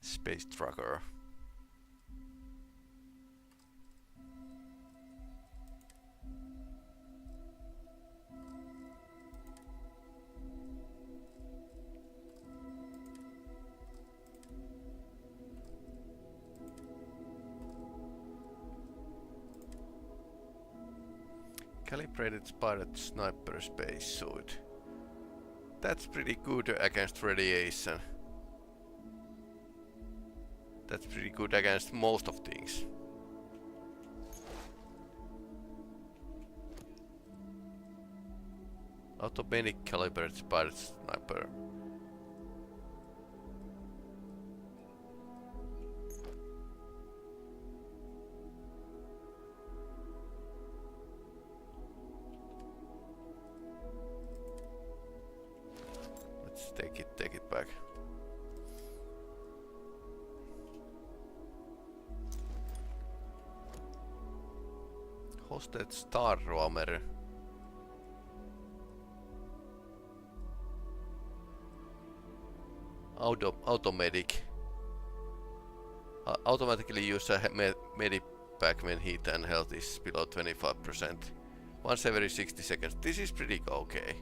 Space trucker. Calibrated spotted sniper spacesuit. That's pretty good against radiation. That's pretty good against most of things. Automatic calibered spider sniper. Let's take it back. Hosted Starfield Automatic. Automatically use a medipack when heat and health is below 25%. Once every 60 seconds. This is pretty okay.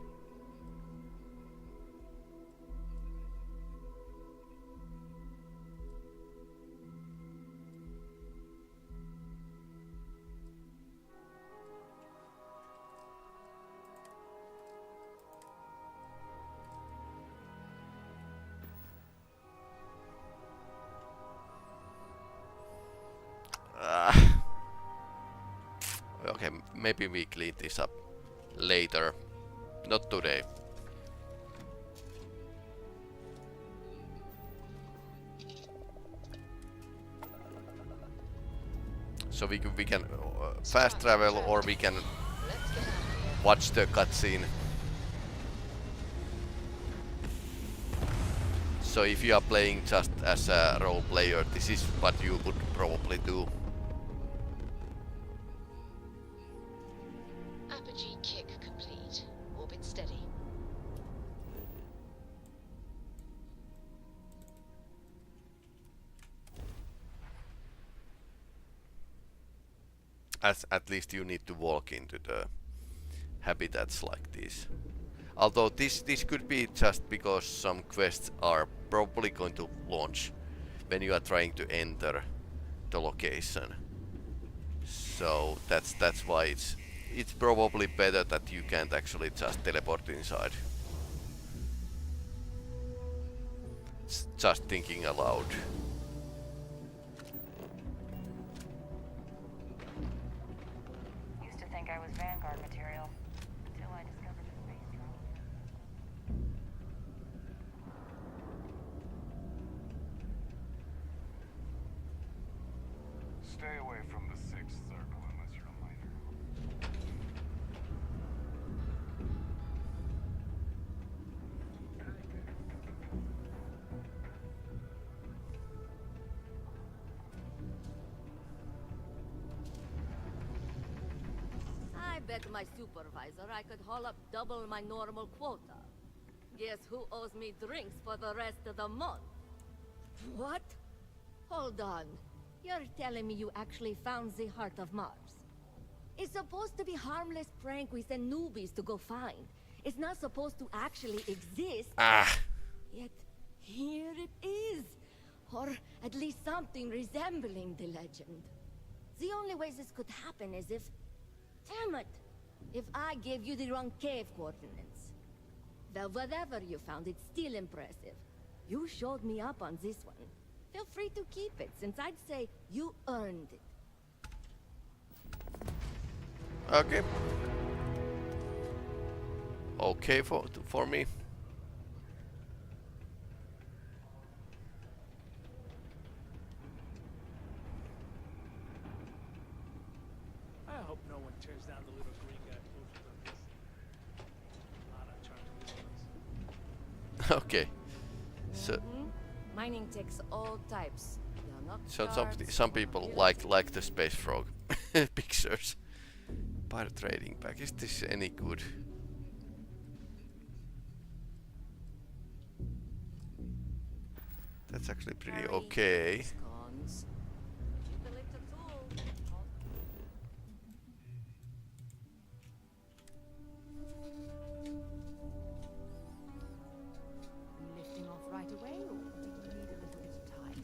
Okay, maybe we clean this up later. Not today. So we can fast travel, or we can watch the cutscene. So if you are playing just as a role player, this is what you would probably do. Apogee kick complete. Orbit steady. At least you need to walk into the habitats like this. Although this could be just because some quests are probably going to launch when you are trying to enter the location. So that's why it's probably better that you can't actually just teleport inside. Just thinking aloud. Used to think I was Vanguard material until I discovered the space travel. Stay away from the Sixth Circle unless you're a miner. I bet my supervisor I could haul up double my normal quota. Guess who owes me drinks for the rest of the month? What? Hold on. You're telling me you actually found the heart of Mars? It's supposed to be harmless prank we send newbies to go find. It's not supposed to actually exist. Yet, here it is. Or at least something resembling the legend. The only way this could happen is if... Damn it! If I gave you the wrong cave coordinates. Well, whatever you found, it's still impressive. You showed me up on this one. Feel free to keep it, since I'd say you earned it. Okay. Okay for me. I hope no one turns down the little green guy posters on this. Not on charge of this. Okay. So Mining takes all types. They're not some people like the space frog pictures. Pirate trading pack. Is this any good? That's actually pretty okay. Lifting off right away, or do you need a little bit of time?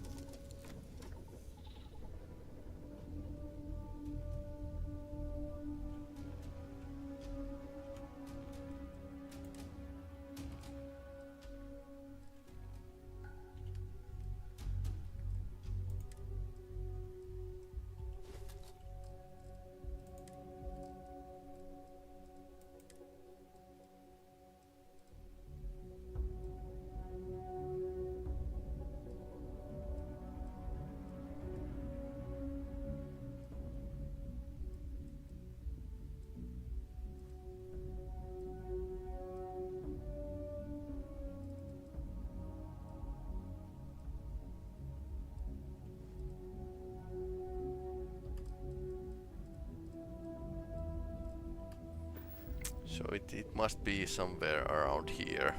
So it must be somewhere around here.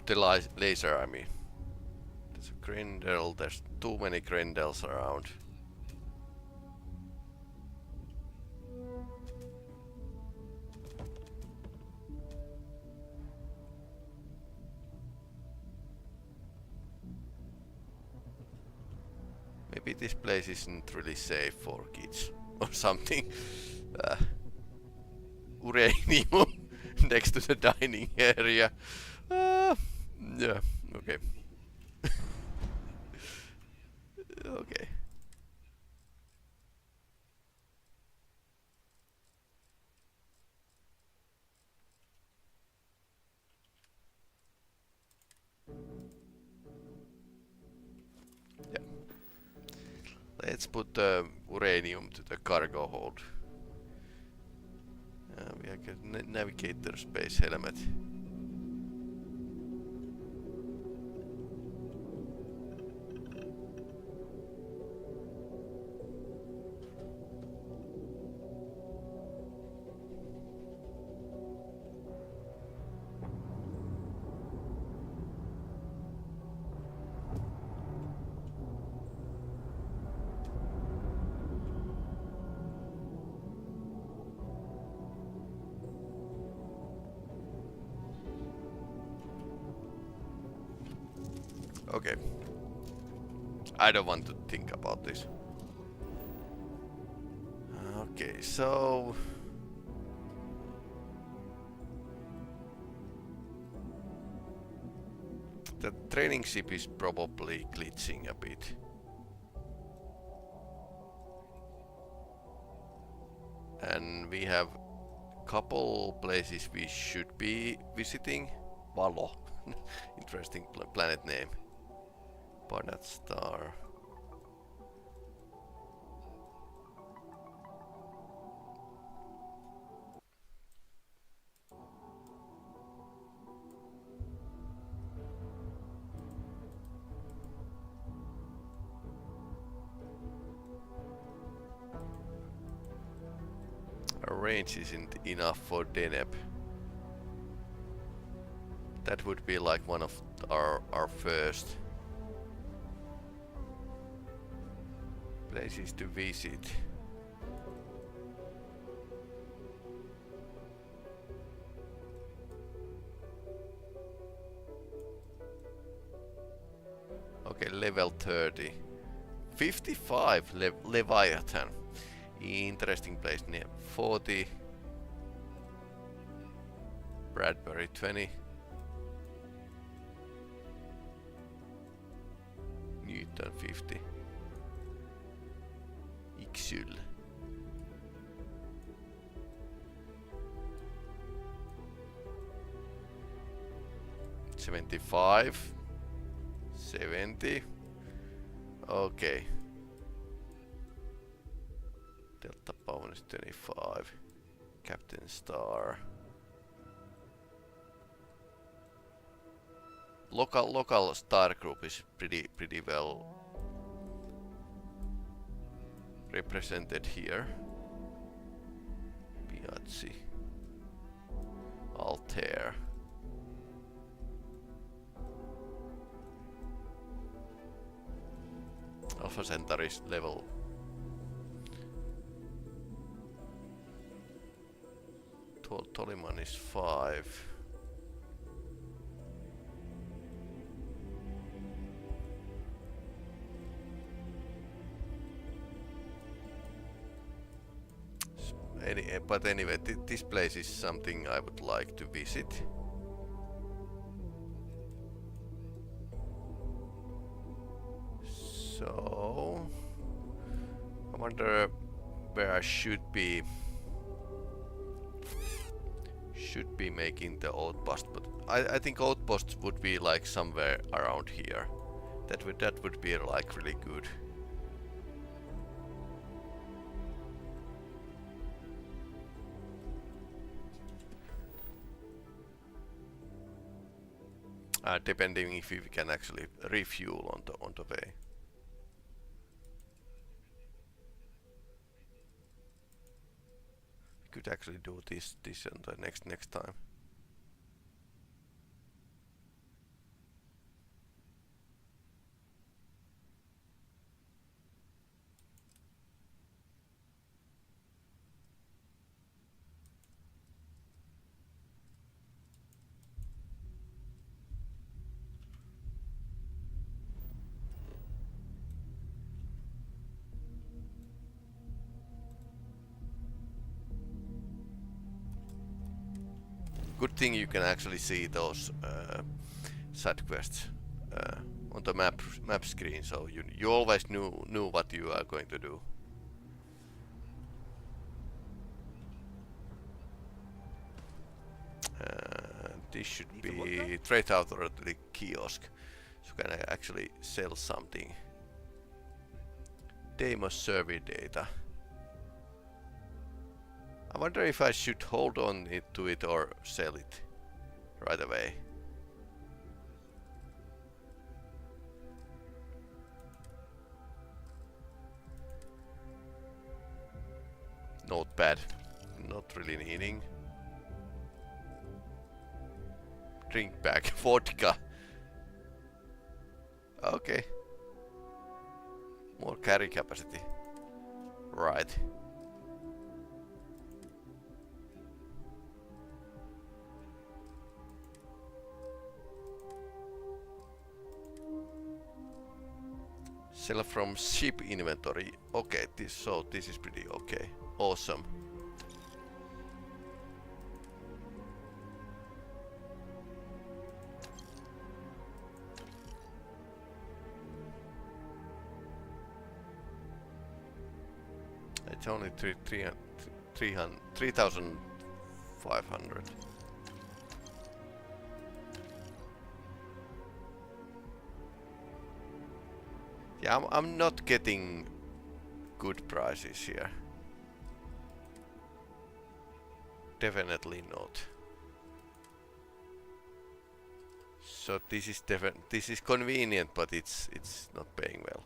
The laser, I mean. There's a Grendel, there's too many Grendels around. Maybe this place isn't really safe for kids or something. Uranium next to the dining area. Yeah, okay. Okay. Yeah. Let's put the uranium to the cargo hold. We have a navigator space helmet. Okay. I don't want to think about this. Okay, so... the training ship is probably glitching a bit. And we have a couple places we should be visiting. Valo. Interesting planet name. Barnett Star. Our range isn't enough for Deneb. That would be like one of our first places to visit. Okay, level 30. 55 Leviathan. Interesting place near 40. Bradbury 20. Newton 50. Ixul. $75. 70. Okay. Delta bonus 25. Captain Star. Local star group is pretty well represented here. Piazzi. Altair. Alpha Centauri's level. Toliman is 5. But anyway, this place is something I would like to visit. So I wonder where I should be making the outpost, but I think outpost would be like somewhere around here. That would be like really good. Depending if we can actually refuel on the way. should actually do this on the next time. Good thing you can actually see those side quests on the map screen, so you always knew what you are going to do. This should be trade authority kiosk, so can I actually sell something. Deimos survey data. I wonder if I should hold on to it or sell it right away. Not bad. Not really needing. Drink back vodka. Okay. More carry capacity. Right. Sell from ship inventory. Okay, this is pretty okay. Awesome. It's only 3,500. Yeah, I'm not getting good prices here. Definitely not. So this is convenient, but it's not paying well.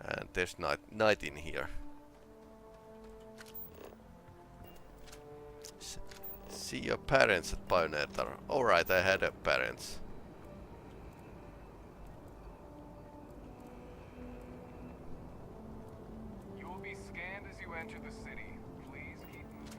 And there's night in here. See your parents at Pioneer Tower. Alright, I had a parents. You will be scanned as you enter the city. Please keep moving.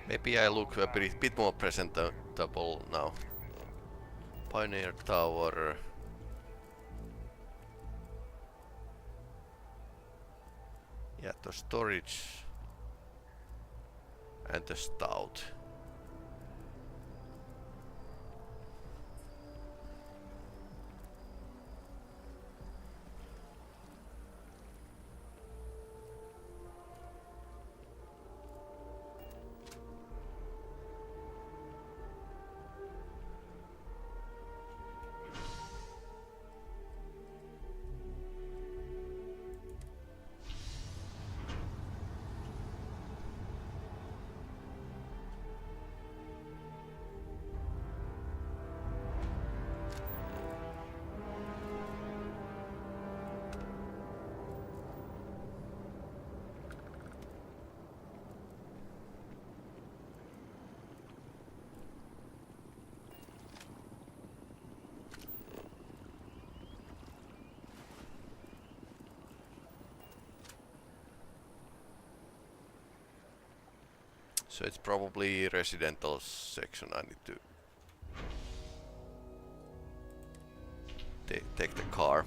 Maybe I look a bit more presentable now. Pioneer Tower. Yeah, the storage and the stout. So it's probably residential section I need to take the car.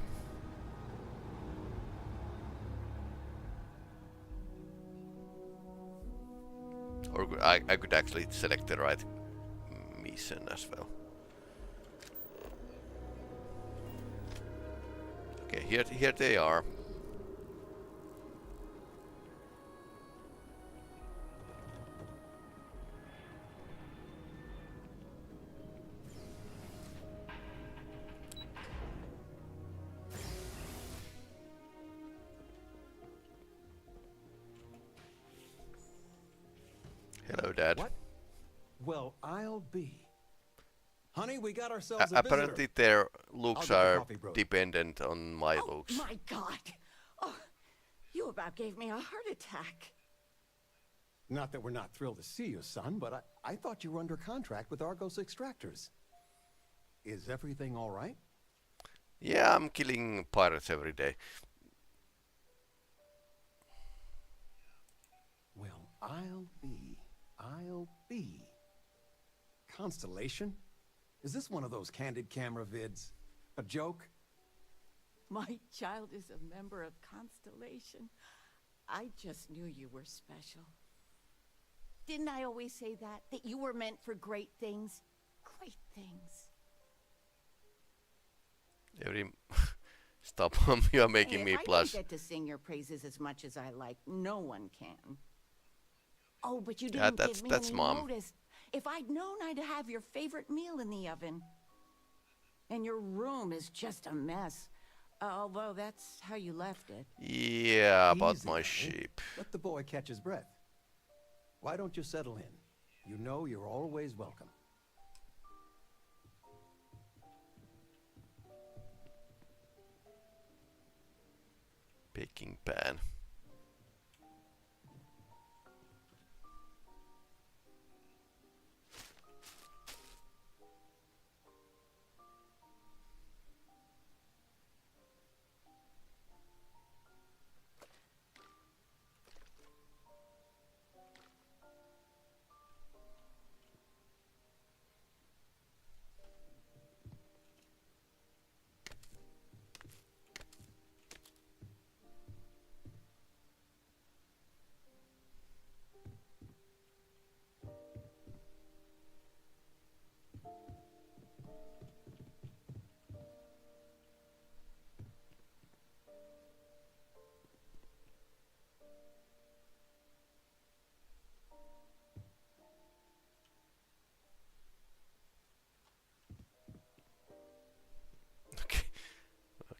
Or I could actually select the right mission as well. Okay, here they are. Hello, Dad. What? Well, I'll be. Honey, we got ourselves a apparently visitor. their looks I'll get the are coffee brewed. dependent on my looks. My God! Oh, you about gave me a heart attack. Not that we're not thrilled to see you, son, but I thought you were under contract with Argos Extractors. Is everything all right? Yeah, I'm killing pirates every day. Well, I'll be. Constellation? Is this one of those candid camera vids? A joke? My child is a member of Constellation. I just knew you were special. Didn't I always say that? That you were meant for great things? Great things. Stop, you are making me I blush. don't get to sing your praises as much as I like. No one can. Oh, but you didn't give me any notice. If I'd known I'd have your favorite meal in the oven. And your room is just a mess. Although that's how you left it. Yeah, about Easy, my honey. sheep. Let the boy catch his breath. Why don't you settle in? You know you're always welcome. Baking pan.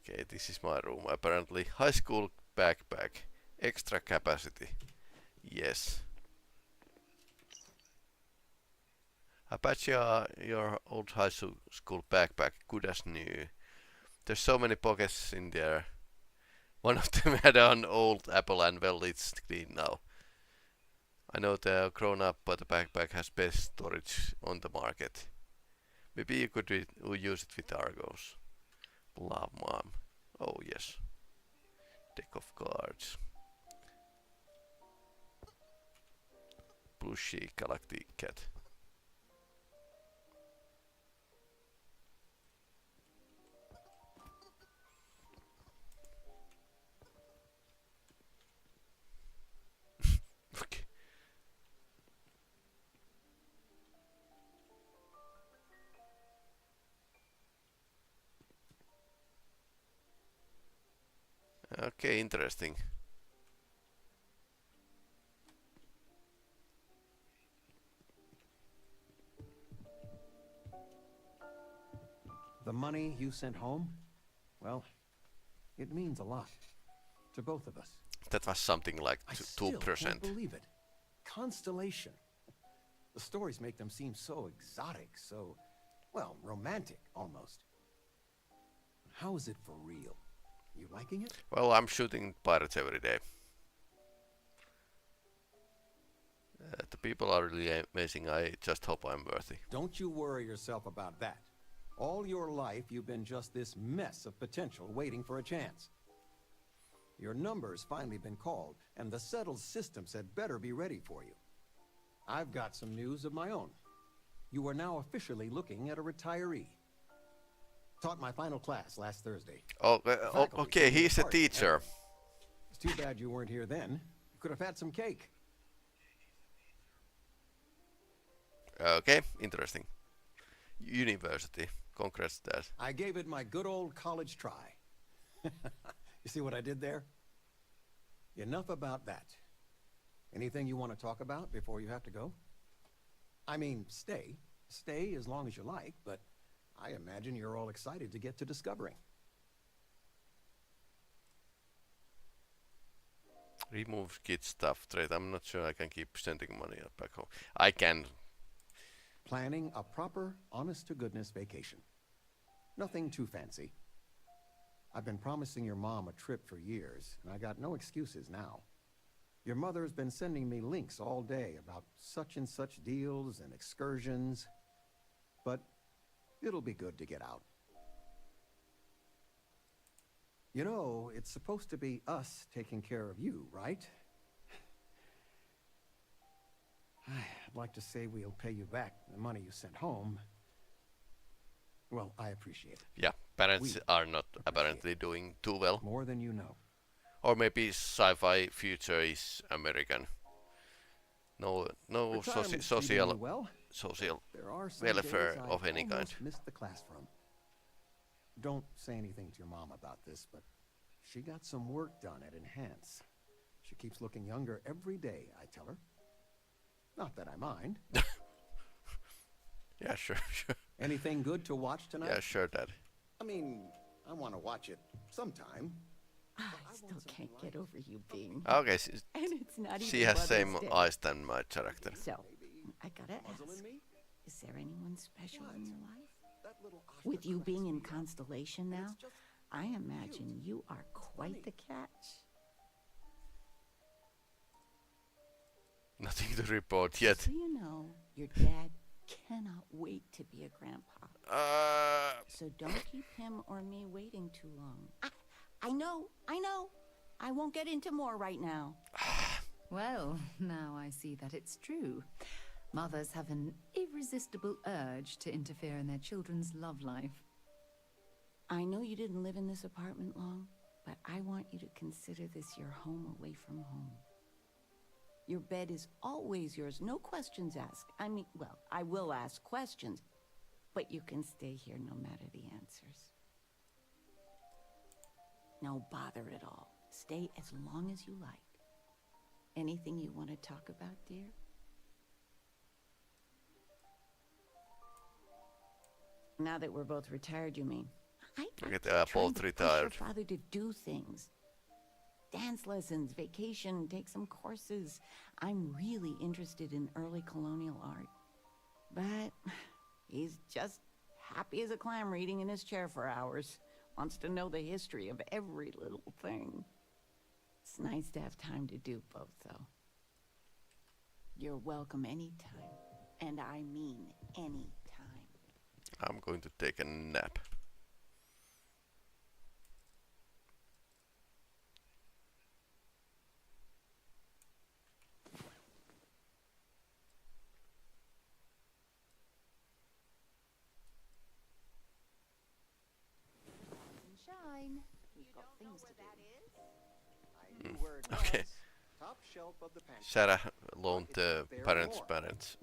Okay, this is my room. Apparently, high school backpack, extra capacity. Yes. I bet your old high school backpack good as new. There's so many pockets in there. One of them had an old apple and well, it's clean now. I know they're grown up, but the backpack has best storage on the market. Maybe you could use it with Argos. Love mom. Oh yes. Deck of cards. Plushy galactic cat. Okay. Okay, interesting. The money you sent home? Well, it means a lot. To both of us. That was something like 2%. I still can't believe it. Constellation. The stories make them seem so exotic, so, well, romantic, almost. How is it for real? You liking it? Well, I'm shooting pirates every day. The people are really amazing. I just hope I'm worthy. Don't you worry yourself about that. All your life, you've been just this mess of potential waiting for a chance. Your number's finally been called, and the settled systems had better be ready for you. I've got some news of my own. You are now officially looking at a retiree. Taught my final class last Thursday. Oh, okay, he's a teacher. It's too bad you weren't here then. You could have had some cake. Okay, interesting. University. Congrats, Dad. I gave it my good old college try. You see what I did there? Enough about that. Anything you want to talk about before you have to go? I mean, stay. Stay as long as you like, but I imagine you're all excited to get to discovering. Remove kid stuff trade. I'm not sure I can keep sending money back home. I can. Planning a proper, honest-to-goodness vacation. Nothing too fancy. I've been promising your mom a trip for years, and I got no excuses now. Your mother's been sending me links all day about such and such deals and excursions, but it'll be good to get out. You know, it's supposed to be us taking care of you, right? I'd like to say we'll pay you back the money you sent home. Well, I appreciate it. Yeah, parents are not apparently doing too well. More than you know. Or maybe sci-fi future is American. No social welfare of any kind. Missed the class from. Don't say anything to your mom about this, but she got some work done at Enhance. She keeps looking younger every day, I tell her. Not that I mind. Yeah, sure. Anything good to watch tonight? Yeah, sure, Dad. I mean, I want to watch it sometime. I still can't get over you being. Okay, and it's not even she has same Mother's Day. eyes than my character. So, I gotta ask, is there anyone special in your life? With you being in Constellation now, I imagine you are quite the catch. Nothing to report yet. So you know, your dad cannot wait to be a grandpa. So don't keep him or me waiting too long. I know. I won't get into more right now. Well, now I see that it's true. Mothers have an irresistible urge to interfere in their children's love life. I know you didn't live in this apartment long, but I want you to consider this your home away from home. Your bed is always yours, no questions asked. I mean, well, I will ask questions, but you can stay here no matter the answers. No bother at all. Stay as long as you like. Anything you want to talk about, dear? Now that we're both retired, you mean? I both retired. Push your father to do things. Dance lessons, vacation, take some courses. I'm really interested in early colonial art. But he's just happy as a clam reading in his chair for hours. Wants to know the history of every little thing. It's nice to have time to do both, though. You're welcome anytime. And I mean any time. I'm going to take a nap. Shine. We've got things to do. Okay. Sarah loaned the parents' parents'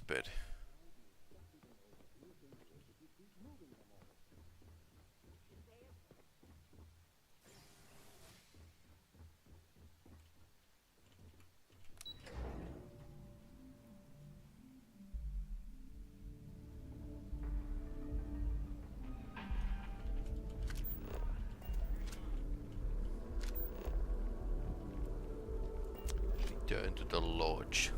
bed. Return to the lodge.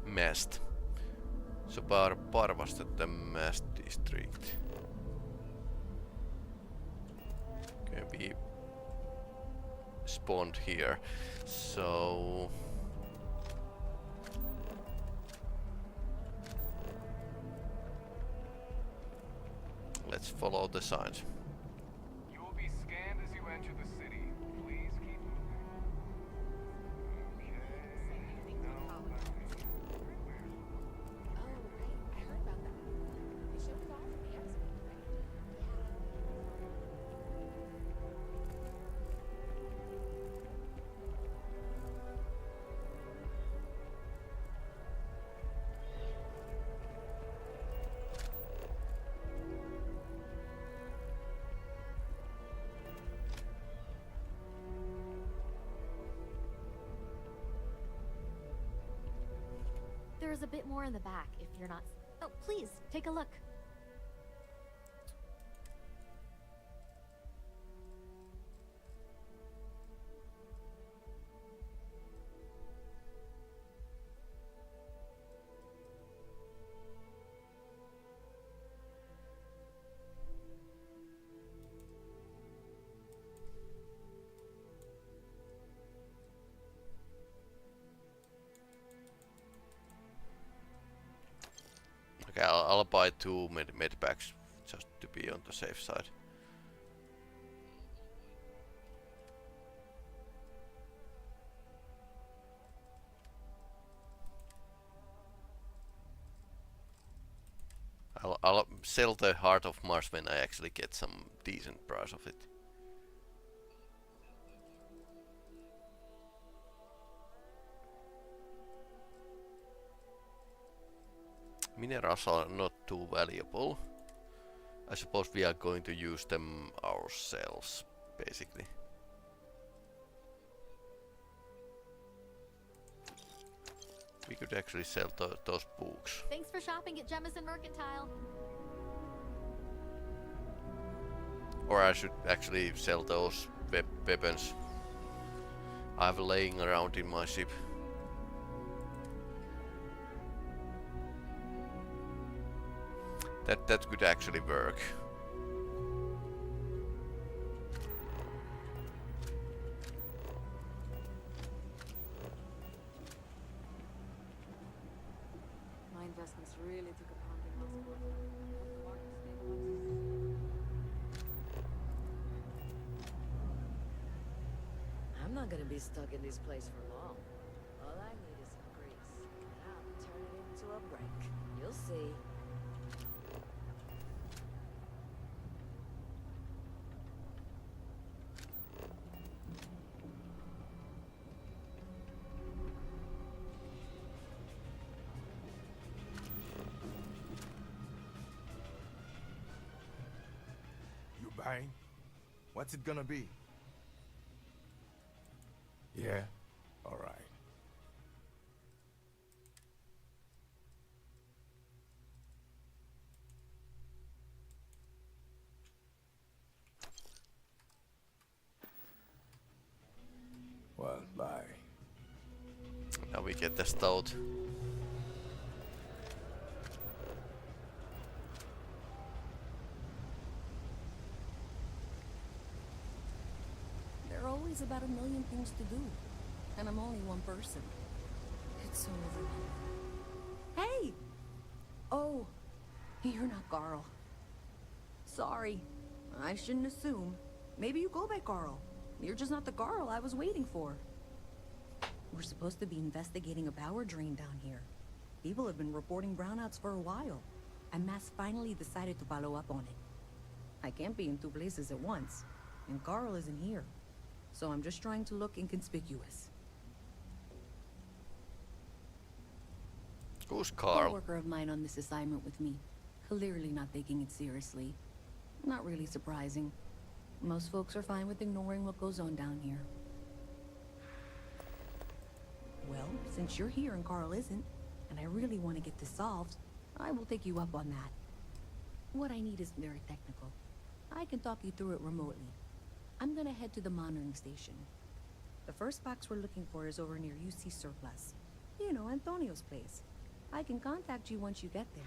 Mast. So Parvast at the Mast district. Can be spawned here. So let's follow the signs. You will be scanned as you enter the city. Please keep moving. Okay. No. I heard about that. They showed it all from the expo, right? there's a bit more in the back if you're not... Oh, please, take a look. Okay, I'll buy 2 med packs just to be on the safe side. I'll sell the Heart of Mars when I actually get some decent price of it. Minerals are not too valuable. I suppose we are going to use them ourselves, basically. We could actually sell those books. Thanks for shopping at Jemison Mercantile. Or I should actually sell those weapons I have laying around in my ship. That could actually work. My investments really took a pounding last quarter. I'm not gonna be stuck in this place for long. All I need is some grease, and I'll turn it into a brick. You'll see. You buying? What's it gonna be? Yeah? All right. Well, bye. Now we get the stout. There are always about a million things to do, and I'm only one person. It's so overwhelming. Hey! Oh, you're not Carl. Sorry, I shouldn't assume. Maybe you go by Carl. You're just not the Carl I was waiting for. We're supposed to be investigating a power drain down here. People have been reporting brownouts for a while, and Mass finally decided to follow up on it. I can't be in 2 places at once, and Carl isn't here. So I'm just trying to look inconspicuous. Who's Carl? A worker of mine on this assignment with me. Clearly not taking it seriously. Not really surprising. Most folks are fine with ignoring what goes on down here. Well, since you're here and Carl isn't, and I really want to get this solved, I will take you up on that. What I need isn't very technical. I can talk you through it remotely. I'm gonna head to the monitoring station. The first box we're looking for is over near UC Surplus. You know, Antonio's place. I can contact you once you get there.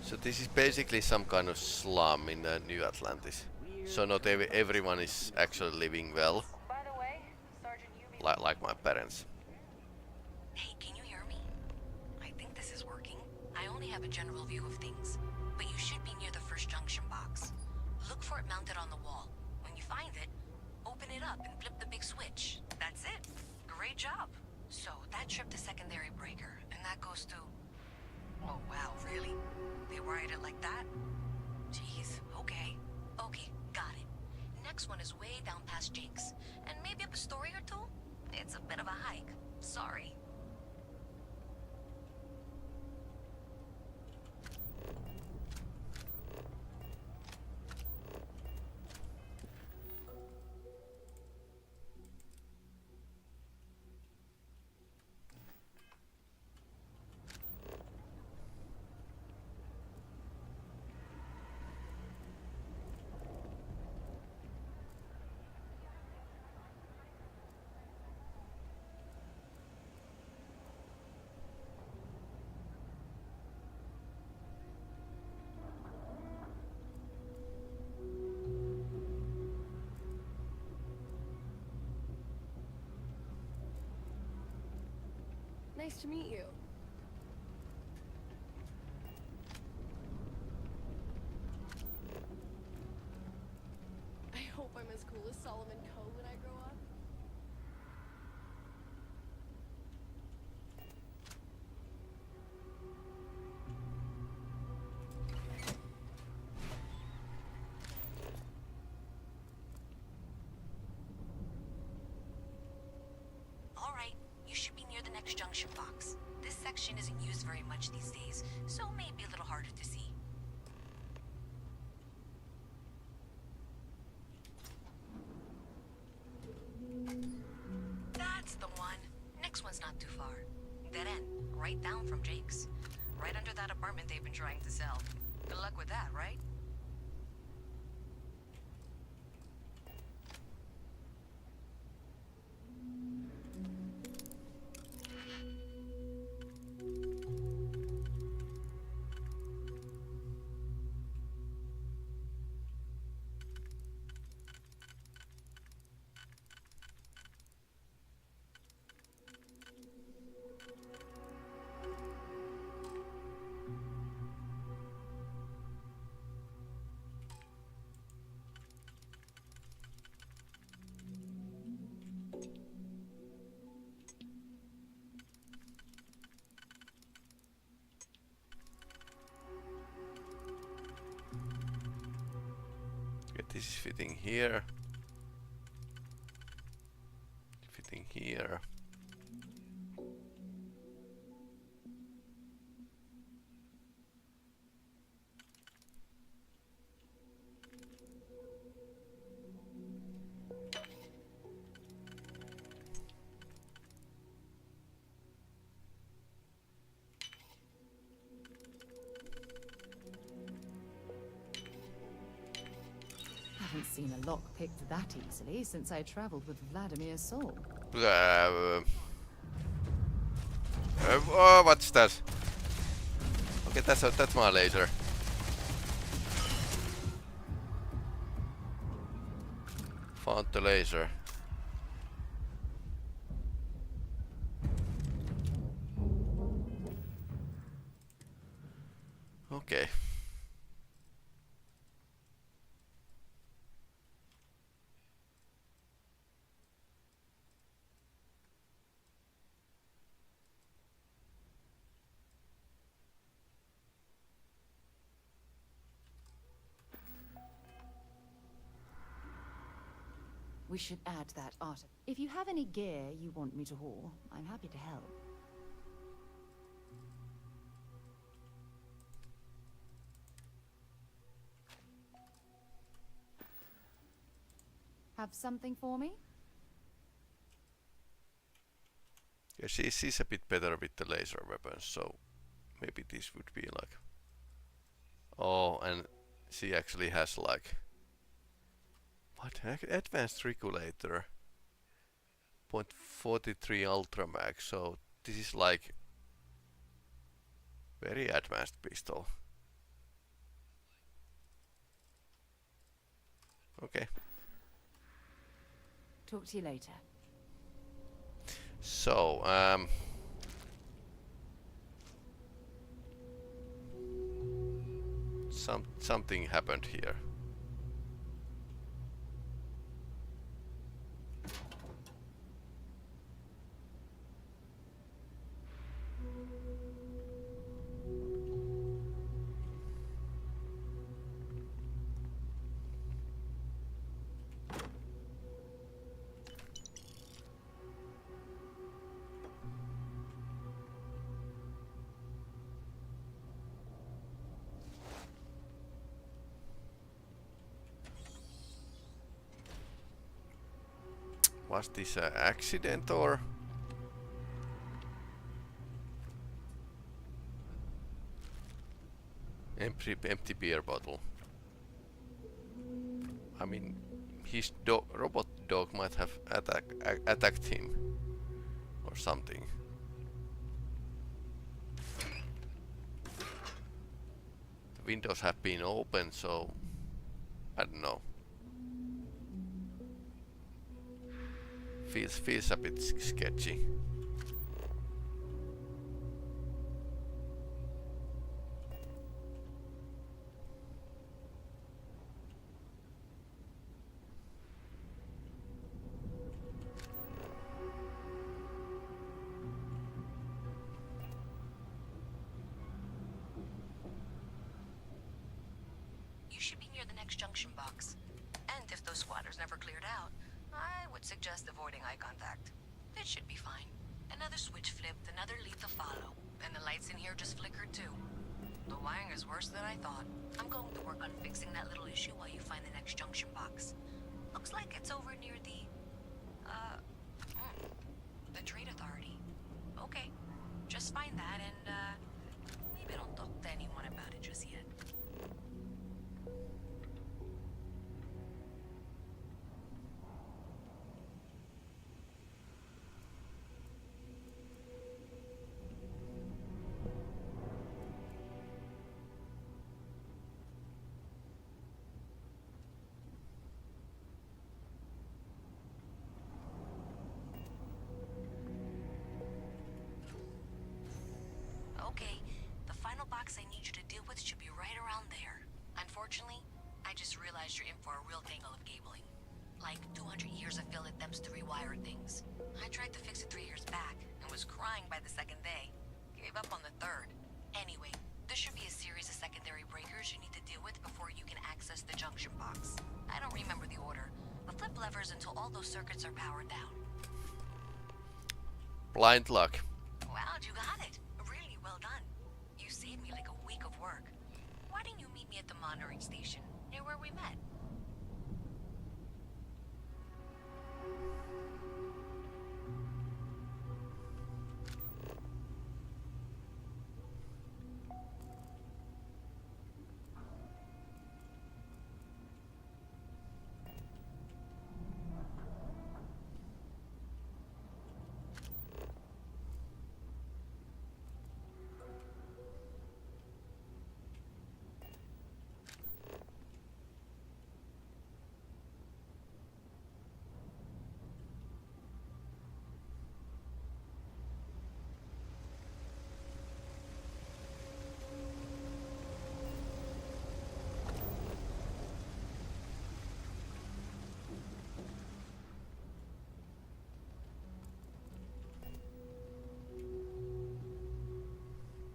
So this is basically some kind of slum in New Atlantis. So not everyone is actually living well. By the way, Sergeant Yumi... Like my parents. Hey, can you hear me? I think this is working. I only have a general view of things, but you should be near the first junction box. Look for it mounted on the wall. When you find it, open it up and flip the big switch. That's it. Great job. So that tripped the secondary breaker, and that goes to... Oh, wow, really? They wired it like that? Jeez, okay. Okay, got it. Next one is way down past Jinx, and maybe up a story or two? It's a bit of a hike. Sorry. Nice to meet you. I hope I'm as cool as Solomon Coe when I grow up. All right, you should be near the next junction box. This section isn't used very much these days, so it may be a little harder to see. That's the one. Next one's not too far. Dead end, right down from Jake's. Right under that apartment they've been trying to sell. Good luck with that, right? This is fitting here. Fitting here. Haven't seen a lock picked that easily since I traveled with Vladimir's soul. Oh, what's that? Okay, that's my laser. Found the laser. Okay. We should add that article. If you have any gear you want me to haul, I'm happy to help. Have something for me? Yeah, she's a bit better with the laser weapons, so maybe this would be like... Oh, and she actually has like... What? Advanced regulator. 0.43 Ultra Mag, so this is like... Very advanced pistol. Okay. Talk to you later. So, something happened here. Was this an accident or? Empty beer bottle. I mean, his robot dog might have attacked him or something. The windows have been open, so I don't know. Feels a bit sketchy. should be near the next junction box. And if those squatters never cleared out, I would suggest avoiding eye contact. It should be fine. Another switch flipped, another lead to follow, and the lights in here just flickered too. The wiring is worse than I thought. I'm going to work on fixing that little issue while you find the next junction box. Looks like it's over near the Trade Authority. Okay, just find that and, maybe don't talk to anyone about it just yet. Okay, the final box I need you to deal with should be right around there. Unfortunately, I just realized you're in for a real tangle of cabling. Like 200 years of fill attempts to rewire things. I tried to fix it 3 years back and was crying by the second day. Gave up on the third. Anyway, there should be a series of secondary breakers you need to deal with before you can access the junction box. I don't remember the order, but flip levers until all those circuits are powered down. Blind luck. Wow, you got it. Really well done. You saved me like a week of work. Why didn't you meet me at the monitoring station, near where we met?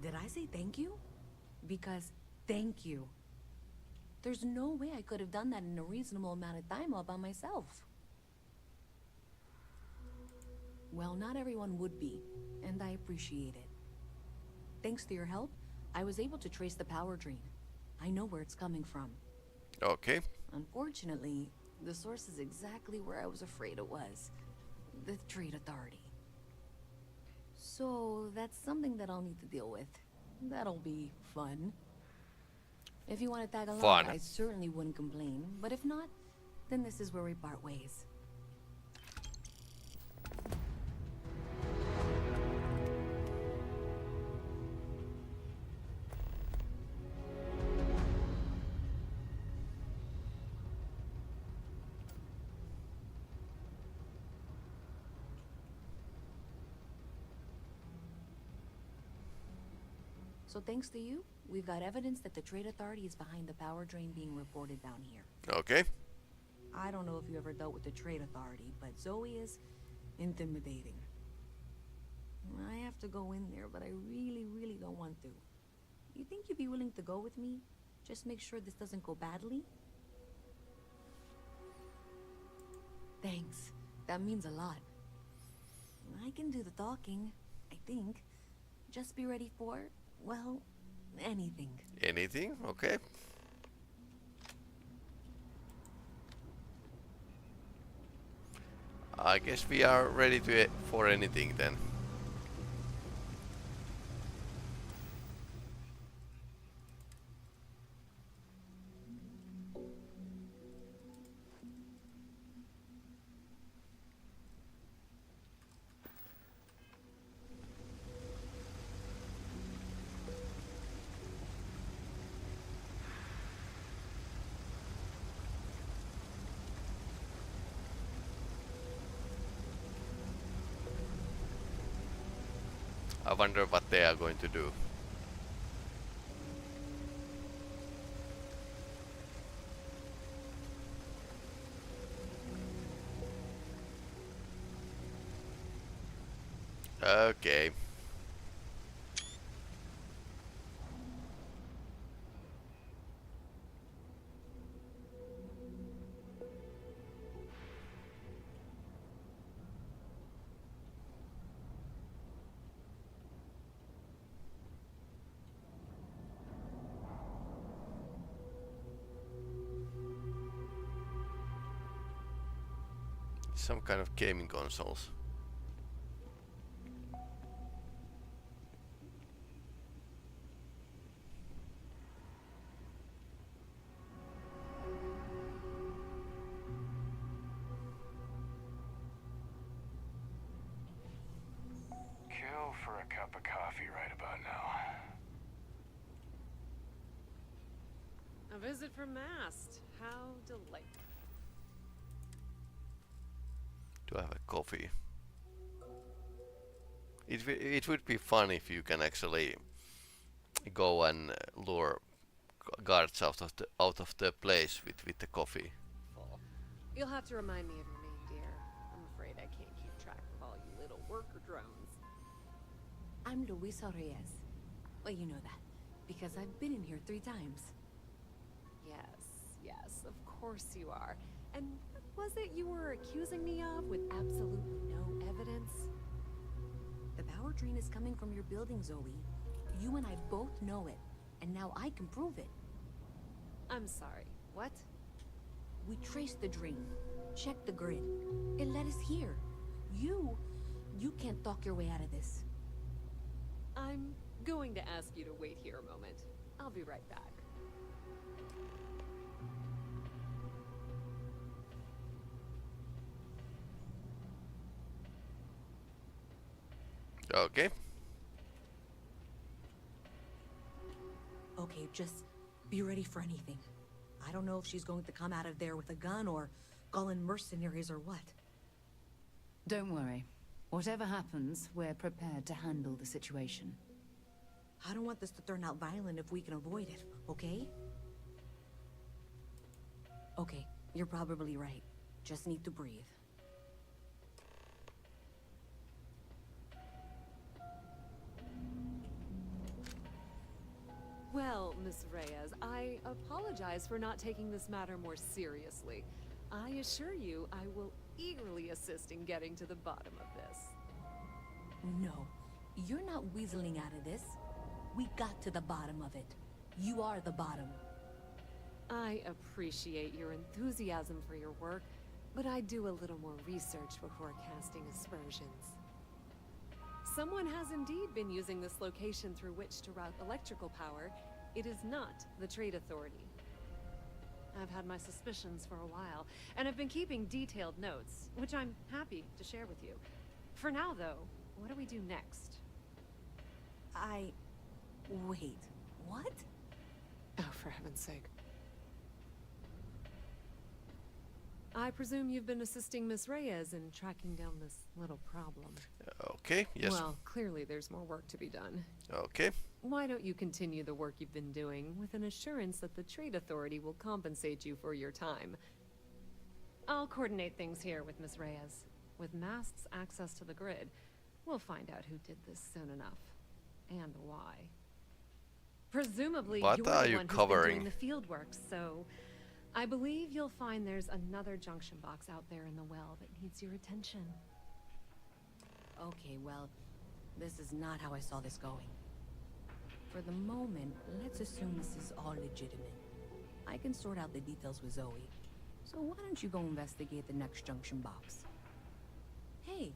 Did I say thank you? Because thank you. There's no way I could have done that in a reasonable amount of time all by myself. Well, not everyone would be, and I appreciate it. Thanks to your help, I was able to trace the power drain. I know where it's coming from. Okay. Unfortunately, the source is exactly where I was afraid it was. The Trade Authority. So, that's something that I'll need to deal with. That'll be fun. If you want to tag along, I certainly wouldn't complain. But if not, then this is where we part ways. So thanks to you, we've got evidence that the Trade Authority is behind the power drain being reported down here. Okay. I don't know if you ever dealt with the Trade Authority, but Zoe is intimidating. I have to go in there, but I really don't want to. You think you'd be willing to go with me? Just make sure this doesn't go badly? Thanks. That means a lot. I can do the talking, I think. Just be ready for, well, anything. Anything? Okay. I guess we are ready to for anything then. I wonder what they are going to do. Okay. some kind of gaming consoles. Kill for a cup of coffee right about now. A visit from Mast. How delightful. To have a coffee. It would be fun if you can actually go and lure guards out of the place with the coffee. You'll have to remind me of your name, dear. I'm afraid I can't keep track of all you little worker drones. I'm Luisa Reyes. Well, you know that, because I've been in here 3 times. Yes, of course you are. And what was it you were accusing me of with absolutely no evidence? The power drain is coming from your building, Zoe. You and I both know it, and now I can prove it. I'm sorry, what? We traced the drain, checked the grid. It led us here. You can't talk your way out of this. I'm going to ask you to wait here a moment. I'll be right back. Okay. Okay, just be ready for anything. I don't know if she's going to come out of there with a gun or call in mercenaries or what. Don't worry. Whatever happens, we're prepared to handle the situation. I don't want this to turn out violent if we can avoid it, okay? Okay, you're probably right. Just need to breathe. Well, Miss Reyes, I apologize for not taking this matter more seriously. I assure you I will eagerly assist in getting to the bottom of this. No, you're not weaseling out of this. We got to the bottom of it. You are the bottom. I appreciate your enthusiasm for your work, but I do a little more research before casting aspersions. Someone has indeed been using this location through which to route electrical power. It is not the Trade Authority. I've had my suspicions for a while, and have been keeping detailed notes, which I'm happy to share with you. For now, though, what do we do next? Wait, what? Oh, for heaven's sake. I presume you've been assisting Miss Reyes in tracking down this little problem. Okay, yes. Well, clearly there's more work to be done. Okay. Why don't you continue the work you've been doing with an assurance that the Trade Authority will compensate you for your time? I'll coordinate things here with Miss Reyes. With Mast's access to the grid, we'll find out who did this soon enough. And why. Presumably, What you're are the you one who's covering? been doing the field work, so I believe you'll find there's another junction box out there in the well that needs your attention. Okay, well, this is not how I saw this going. For the moment, let's assume this is all legitimate. I can sort out the details with Zoe. So why don't you go investigate the next junction box? Hey,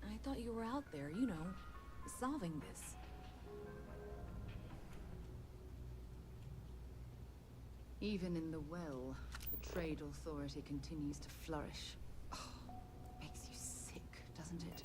I thought you were out there, you know, solving this. Even in the well, the Trade Authority continues to flourish. Oh, makes you sick, doesn't it?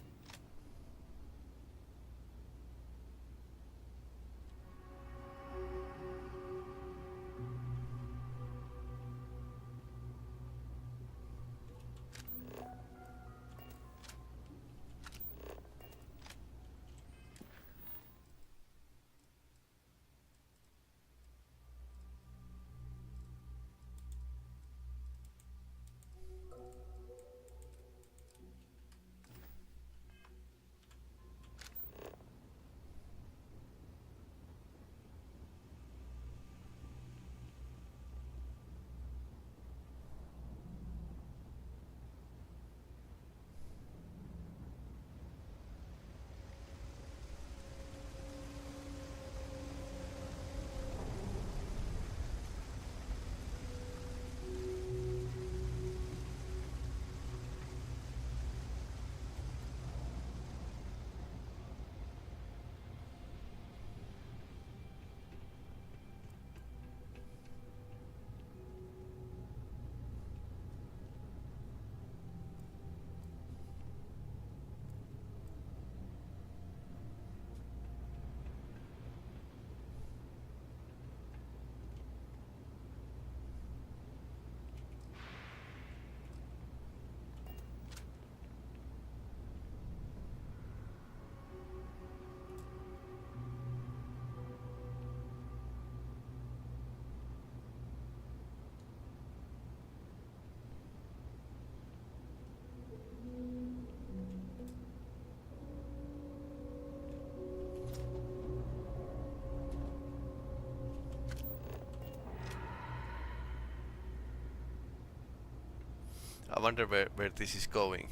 I wonder where this is going.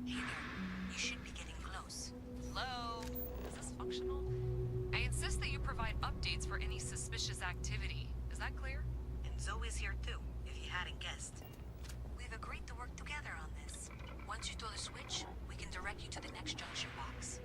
Hey there, you should be getting close. Hello? Is this functional? I insist that you provide updates for any suspicious activity. Is that clear? And Zoe's here too, if you hadn't guessed. We've agreed to work together on this. Once you throw the switch, we can direct you to the next junction box.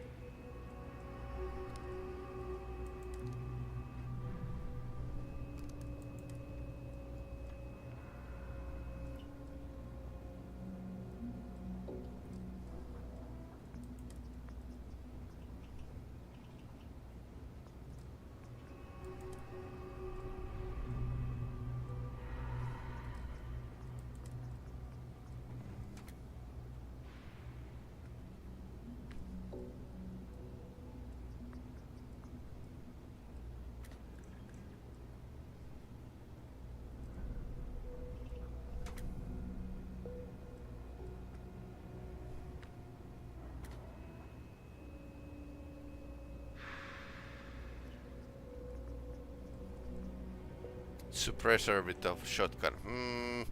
Suppressor with a shotgun.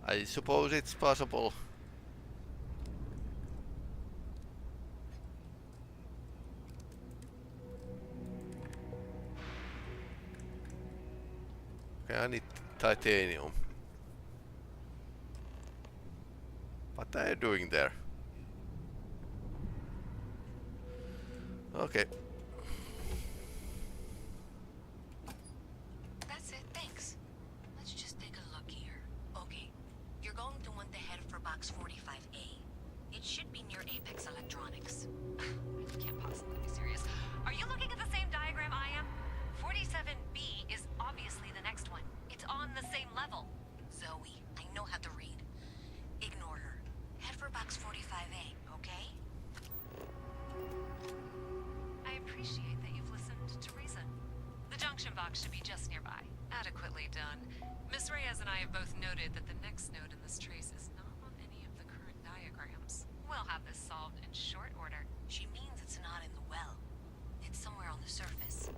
I suppose it's possible. Okay, I need titanium. What are you doing there? Okay. That's it, thanks. Let's just take a look here. Okay, you're going to want to head for box 45A. It should be near Apex Electronics. You can't possibly be serious. Are you looking at the same diagram I am? 47B is obviously the next one. It's on the same level. Zoe, I know how to read. Ignore her. Head for box 45A, okay? I appreciate that you've listened to reason. The junction box should be just nearby. Adequately done. Miss Reyes and I have both noted that the next node in this trace is not on any of the current diagrams. We'll have this solved in short order. She means it's not in the well. It's somewhere on the surface.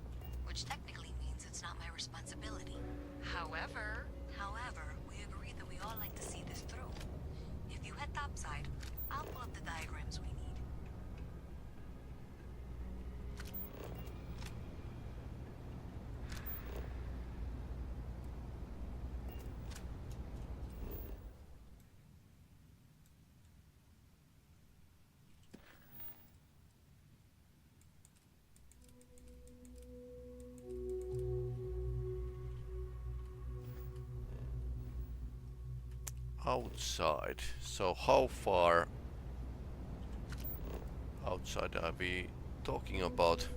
Which technically means it's not my responsibility. However, we agreed that we all like to see this through. If you head topside, I'll pull up the diagrams we need. Outside. So how far outside are we talking about?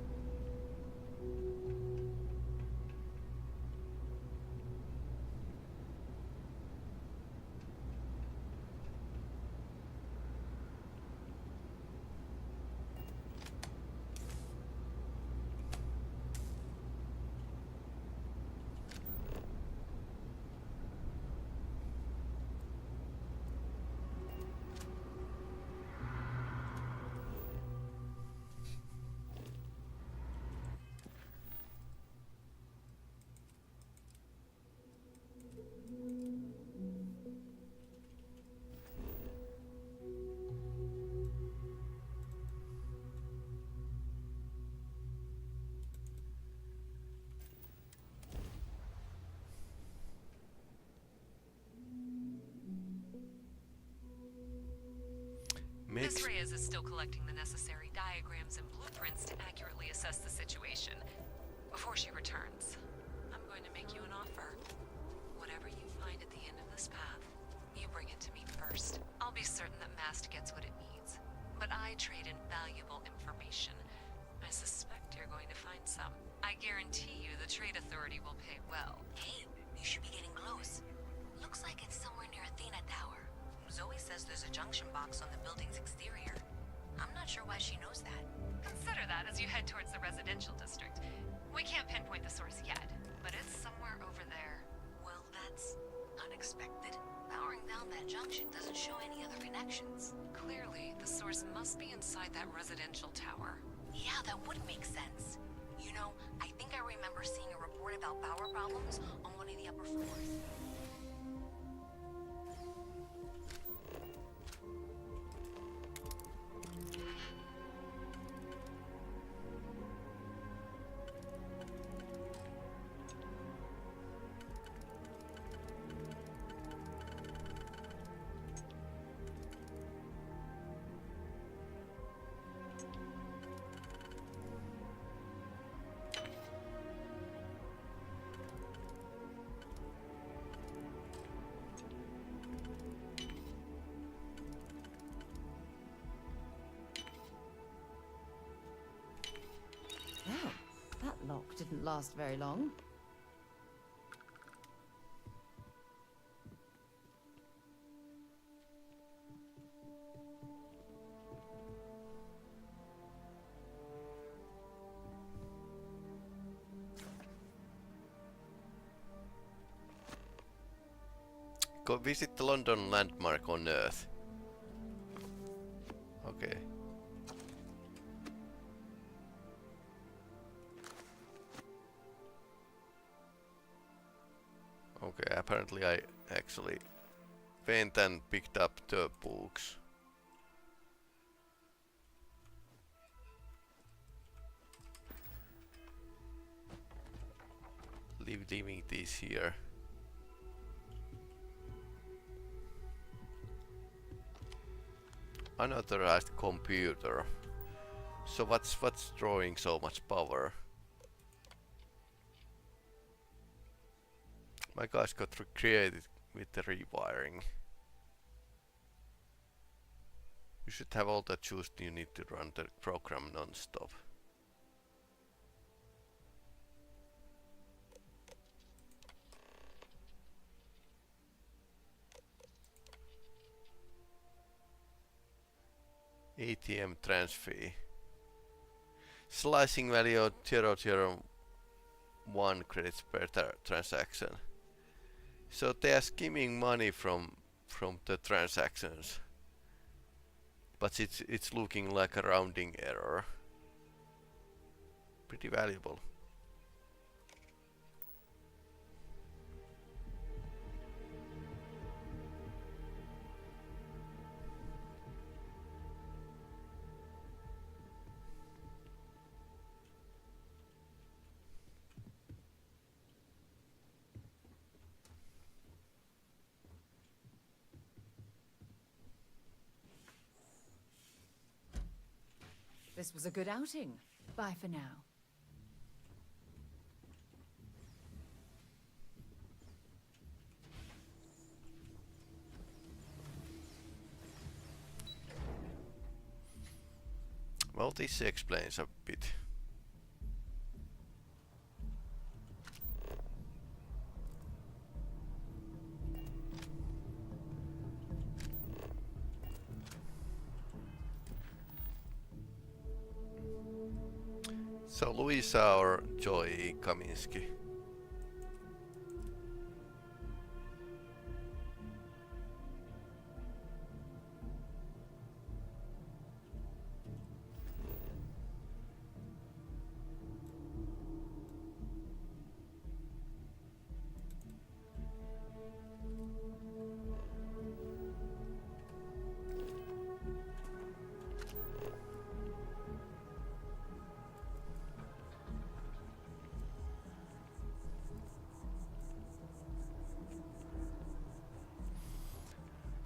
Miss Reyes is still collecting the necessary diagrams and blueprints to accurately assess the situation. Before she returns, I'm going to make you an offer. Whatever you find at the end of this path, you bring it to me first. I'll be certain that Mast gets what it needs. But I trade in valuable information. I suspect you're going to find some. I guarantee you the Trade Authority will pay well. Hey, you should be getting close. Looks like it's somewhere near Athena Tower. Zoe says there's a junction box on the building's exterior. I'm not sure why she knows that. Consider that as you head towards the residential district. We can't pinpoint the source yet, but it's somewhere over there. Well, that's unexpected. Powering down that junction doesn't show any other connections. Clearly, the source must be inside that residential tower. Yeah, that would make sense. You know, I think I remember seeing a report about power problems on one of the upper floors. shock didn't last very long. Go visit the London landmark on Earth. Okay. Okay, apparently I actually went and picked up the books. Leaving these here. Unauthorized computer. So what's drawing so much power? My guys got recreated with the rewiring. You should have all the juice you need to run the program non-stop. ATM transfer. Slicing value of 0.001 credits per transaction. So they are skimming money from the transactions, but it's looking like a rounding error. Pretty valuable. This was a good outing. Bye for now. Well, this explains a bit. So Luisa or Joy Kaminsky?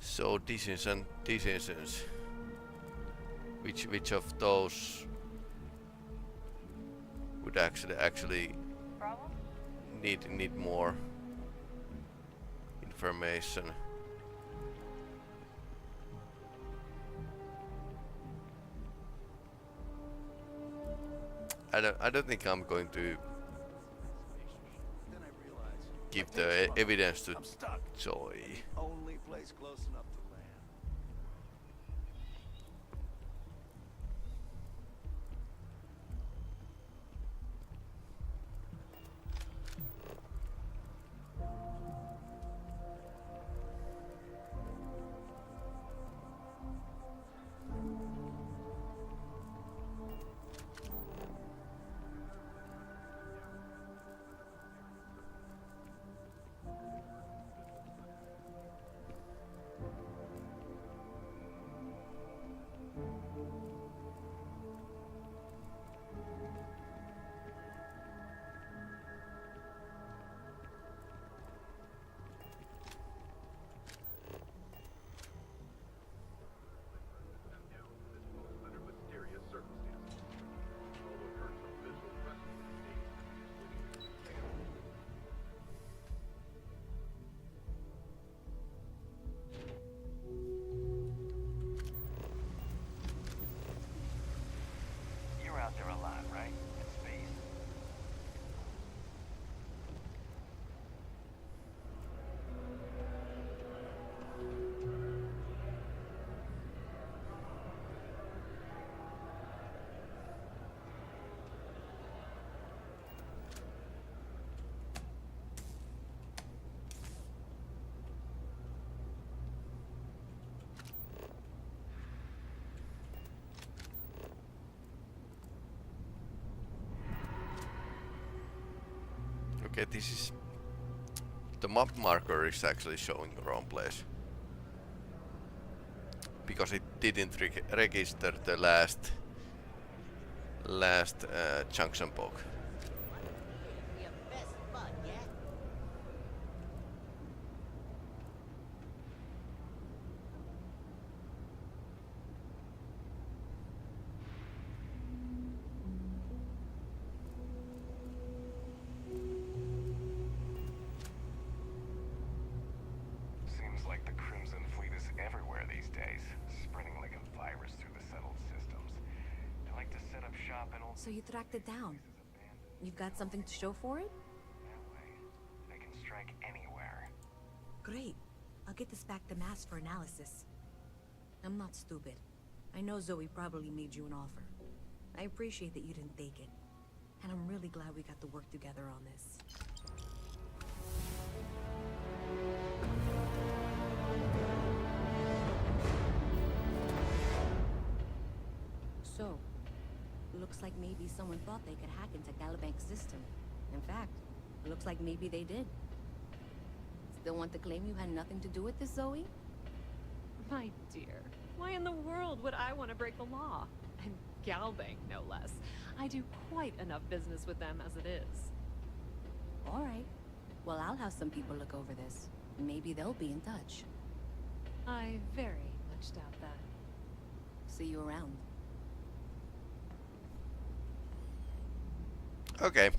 So decisions. Which of those would actually need more information? I don't think I'm going to give the evidence to Joy. Only place close enough to land. Okay, this is... The map marker is actually showing the wrong place. Because it didn't register the last junction poke. Seems like the Crimson Fleet is everywhere these days, spreading like a virus through the settled systems. They like to set up shop in old... So you tracked it down. You've got something to show for it? That way, they can strike anywhere. Great. I'll get this back to Mass for analysis. I'm not stupid. I know Zoe probably made you an offer. I appreciate that you didn't take it. And I'm really glad we got to work together on this. So, looks like maybe someone thought they could hack into Galabank's system. In fact, looks like maybe they did. Still want to claim you had nothing to do with this, Zoe? My dear, why in the world would I want to break the law? And Galbank, no less. I do quite enough business with them as it is. All right. Well, I'll have some people look over this. Maybe they'll be in touch. I very much doubt that. See you around. Okay.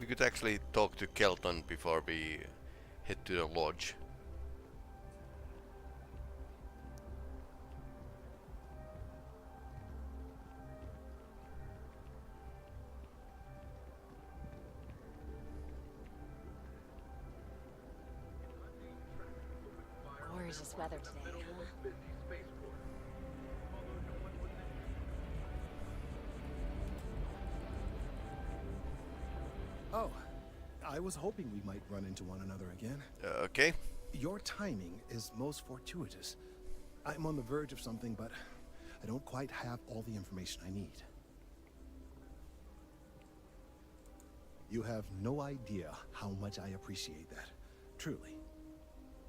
We could actually talk to Kelton before we head to the lodge. Gorgeous weather today, huh? Oh, I was hoping we might run into one another again. Okay. Your timing is most fortuitous. I'm on the verge of something, but I don't quite have all the information I need. You have no idea how much I appreciate that. Truly.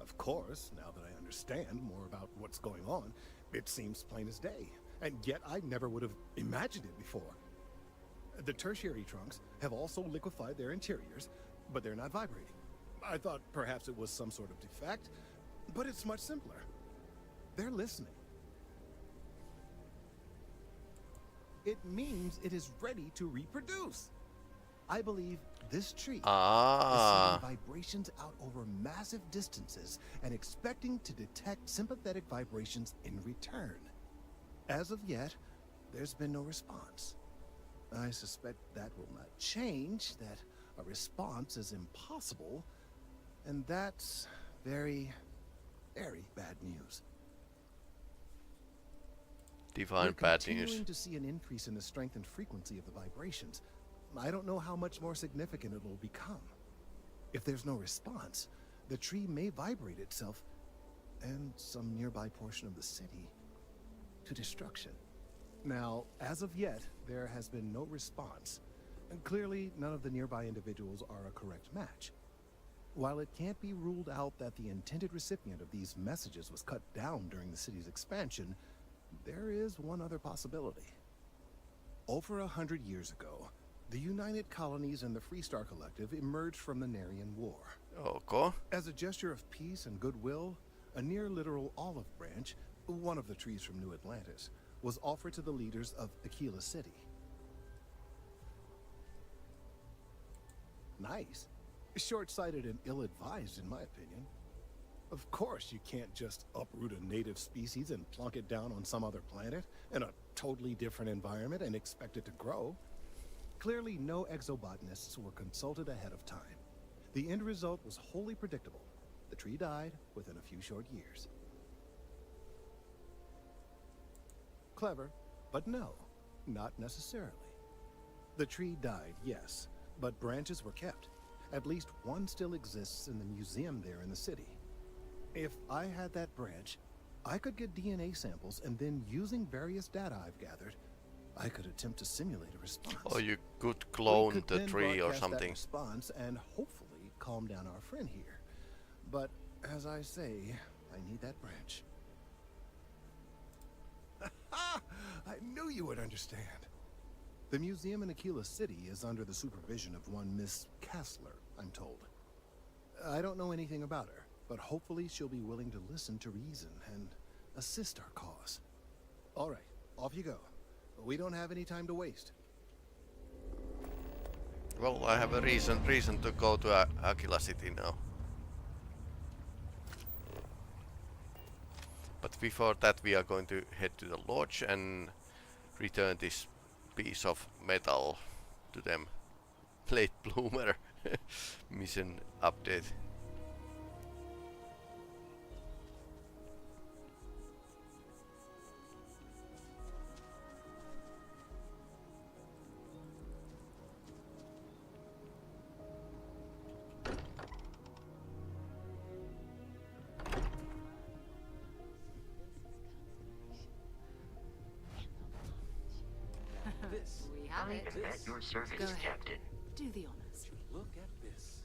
Of course, now that I understand more about what's going on, it seems plain as day. And yet I never would have imagined it before. The tertiary trunks have also liquefied their interiors, but they're not vibrating. I thought perhaps it was some sort of defect, but it's much simpler. They're listening. It means it is ready to reproduce. I believe this tree is sending vibrations out over massive distances and expecting to detect sympathetic vibrations in return. As of yet, there's been no response. I suspect that will not change, that a response is impossible, and that's very, very bad news. Divine We're bad continuing news. to see an increase in the strength and frequency of the vibrations. I don't know how much more significant it will become. If there's no response, the tree may vibrate itself and some nearby portion of the city to destruction. Now, as of yet, there has been no response. And clearly, none of the nearby individuals are a correct match. While it can't be ruled out that the intended recipient of these messages was cut down during the city's expansion, there is one other possibility. Over 100 years ago, the United Colonies and the Freestar Collective emerged from the Narian War. Okay. As a gesture of peace and goodwill, a near-literal olive branch, one of the trees from New Atlantis, was offered to the leaders of Aquila City. Nice. Short-sighted and ill-advised, in my opinion. Of course, you can't just uproot a native species and plunk it down on some other planet in a totally different environment and expect it to grow. Clearly, no exobotanists were consulted ahead of time. The end result was wholly predictable. The tree died within a few short years. Clever, but no, not necessarily. The tree died, yes, but branches were kept. At least one still exists in the museum there in the city. If I had that branch, I could get DNA samples, and then using various data I've gathered, I could attempt to simulate a response. Or you could clone the tree or something. That response and hopefully calm down our friend here. But as I say, I need that branch. I knew you would understand. The museum in Aquila City is under the supervision of one Miss Kassler, I'm told. I don't know anything about her, but hopefully she'll be willing to listen to reason and assist our cause. All right, off you go. We don't have any time to waste. Well, I have a reason to go to Aquila City now. But before that, we are going to head to the lodge and return this piece of metal to them. Late bloomer mission update. Your service, Go ahead. Captain. Do the honors. Look at this.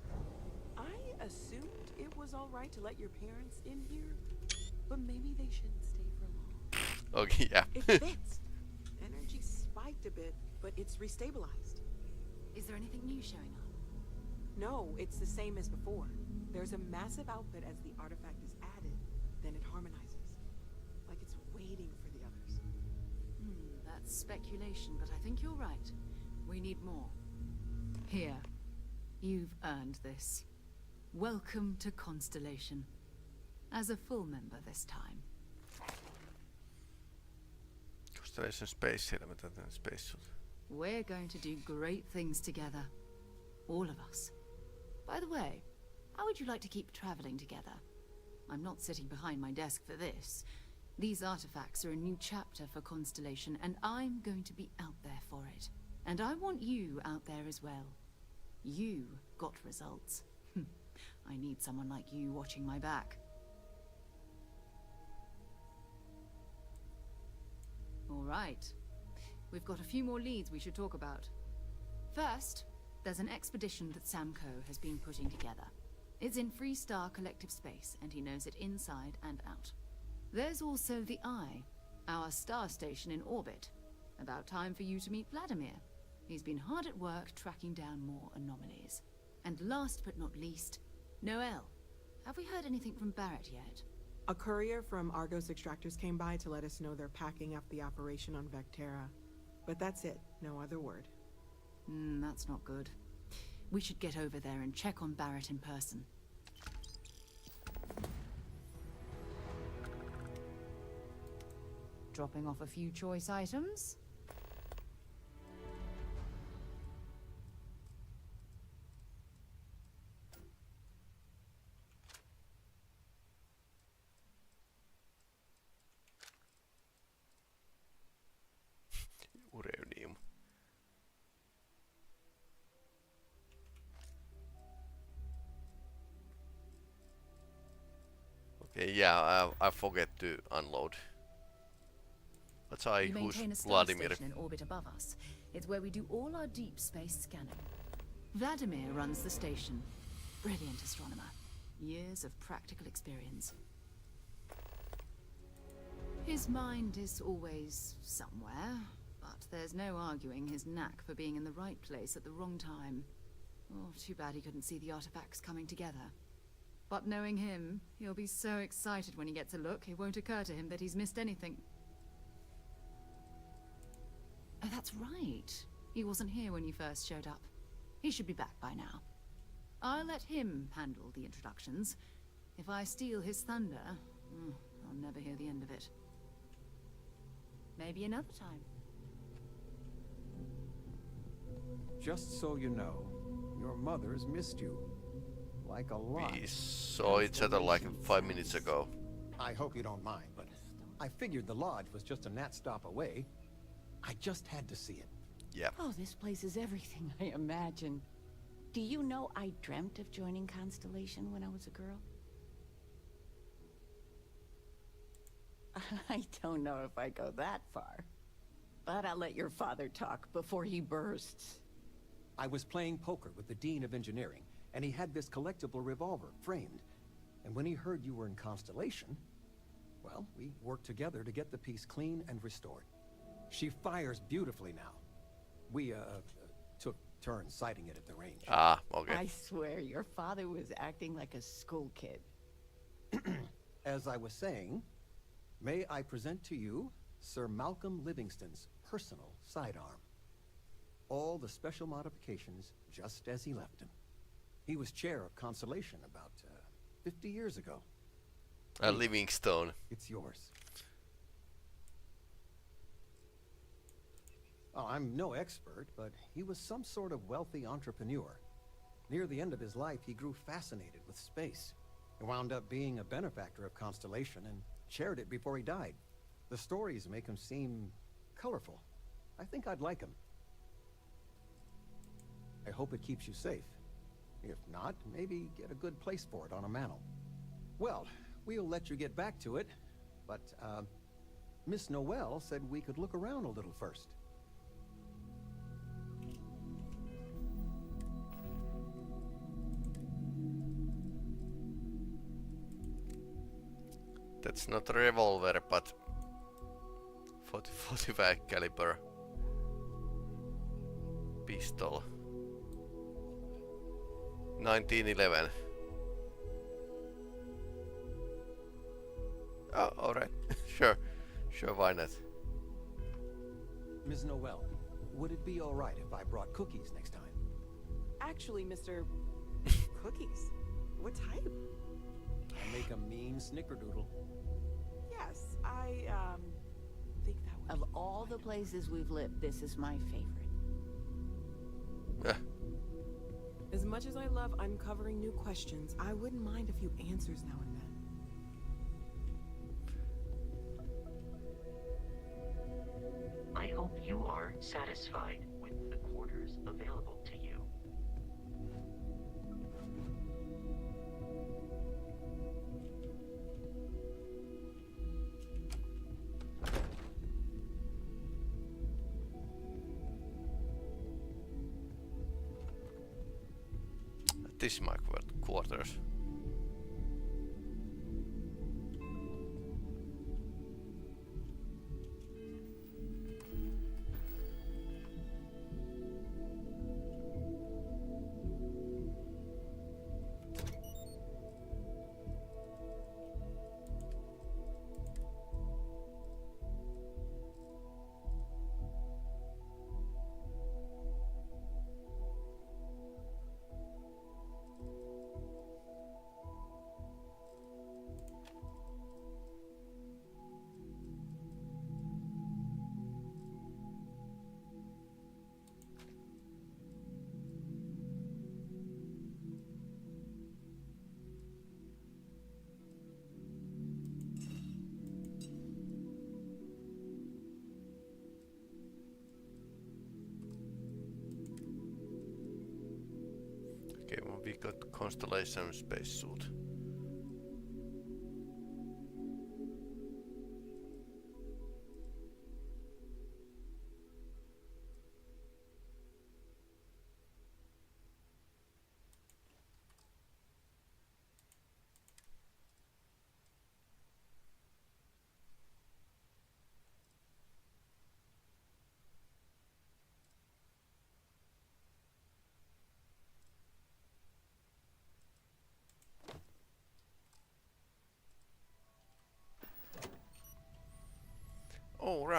I assumed it was all right to let your parents in here, but maybe they shouldn't stay for long. Okay, yeah. It fits. Energy spiked a bit, but it's restabilized. Is there anything new showing up? No, it's the same as before. There's a massive output as the artifact is added, then it harmonizes. Like it's waiting for the others. That's speculation, but I think you're right. We need more. Here. You've earned this. Welcome to Constellation. As a full member this time. Constellation space helmet and space suit. We're going to do great things together. All of us. By the way, how would you like to keep traveling together? I'm not sitting behind my desk for this. These artifacts are a new chapter for Constellation, and I'm going to be out there for it. And I want you out there as well. You got results. I need someone like you watching my back. All right. We've got a few more leads we should talk about. First, there's an expedition that Samco has been putting together. It's in Freestar Collective space, and he knows it inside and out. There's also the Eye, our star station in orbit. About time for you to meet Vladimir. He's been hard at work tracking down more anomalies. And last but not least, Noel. Have we heard anything from Barrett yet? A courier from Argos Extractors came by to let us know they're packing up the operation on Vectera. But that's it, no other word. That's not good. We should get over there and check on Barrett in person. Dropping off a few choice items. Uranium. Okay, yeah, I forget to unload. But Opettaja, You who's maintain a star Vladimir? station in orbit above us. It's where we do all our deep space scanning. Vladimir runs the station. Brilliant astronomer. Years of practical experience. His mind is always somewhere, but there's no arguing his knack for being in the right place at the wrong time. Oh, too bad he couldn't see the artifacts coming together. But knowing him, he'll be so excited when he gets a look, it won't occur to him that he's missed anything. Oh, that's right. He wasn't here when you first showed up. He should be back by now. I'll let him handle the introductions. If I steal his thunder, I'll never hear the end of it. Maybe another time. Just so you know, your mother's missed you. Like a lot. We saw each other like 5 minutes ago. I hope you don't mind, but I figured the lodge was just a gnat stop away. I just had to see it. Yeah. Oh, this place is everything I imagined. Do you know I dreamt of joining Constellation when I was a girl? I don't know if I go that far. But I'll let your father talk before he bursts. I was playing poker with the Dean of Engineering, and he had this collectible revolver framed. And when he heard you were in Constellation, well, we worked together to get the piece clean and restored. She fires beautifully now. We, took turns sighting it at the range. Ah, okay. I swear, your father was acting like a school kid. As I was saying, may I present to you Sir Malcolm Livingston's personal sidearm. All the special modifications just as he left them. He was chair of Constellation about 50 years ago. Livingstone. It's yours. Oh, I'm no expert, but he was some sort of wealthy entrepreneur. Near the end of his life, he grew fascinated with space. He wound up being a benefactor of Constellation and chaired it before he died. The stories make him seem colorful. I think I'd like him. I hope it keeps you safe. If not, maybe get a good place for it on a mantle. Well, we'll let you get back to it, but, Miss Noel said we could look around a little first. That's not a revolver, but 45 caliber pistol. 1911. Oh, alright. Sure, why not? Ms. Noel, would it be alright if I brought cookies next time? Actually, Mr. Cookies? What type? I make a mean snickerdoodle. Yes, I, think that would Of all the places we've lived, this is my favorite. As much as I love uncovering new questions, I wouldn't mind a few answers now and then. I hope you are satisfied with the quarters available to you. This is my quarters. Okay, well, we got Constellation spacesuit.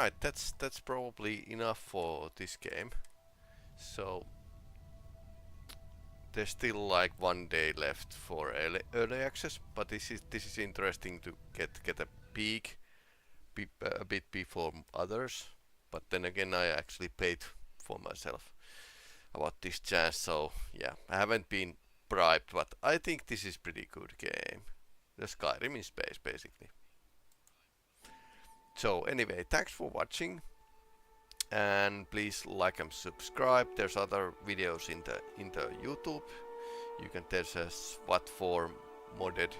Alright, that's probably enough for this game. So there's still like 1 day left for early access, but this is interesting to get a peek a bit before others. But then again, I actually paid for myself about this chance, so yeah, I haven't been bribed, but I think this is pretty good game. The Skyrim in space, basically. So anyway, thanks for watching, and please like and subscribe. There's other videos in the YouTube. There's a SWAT 4 modded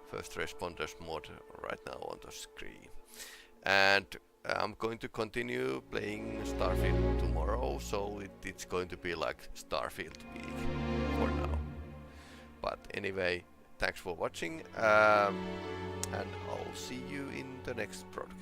first responders mod right now on the screen, and I'm going to continue playing Starfield tomorrow, so it's going to be like Starfield week for now. But anyway, thanks for watching, and I'll see you in the next broadcast.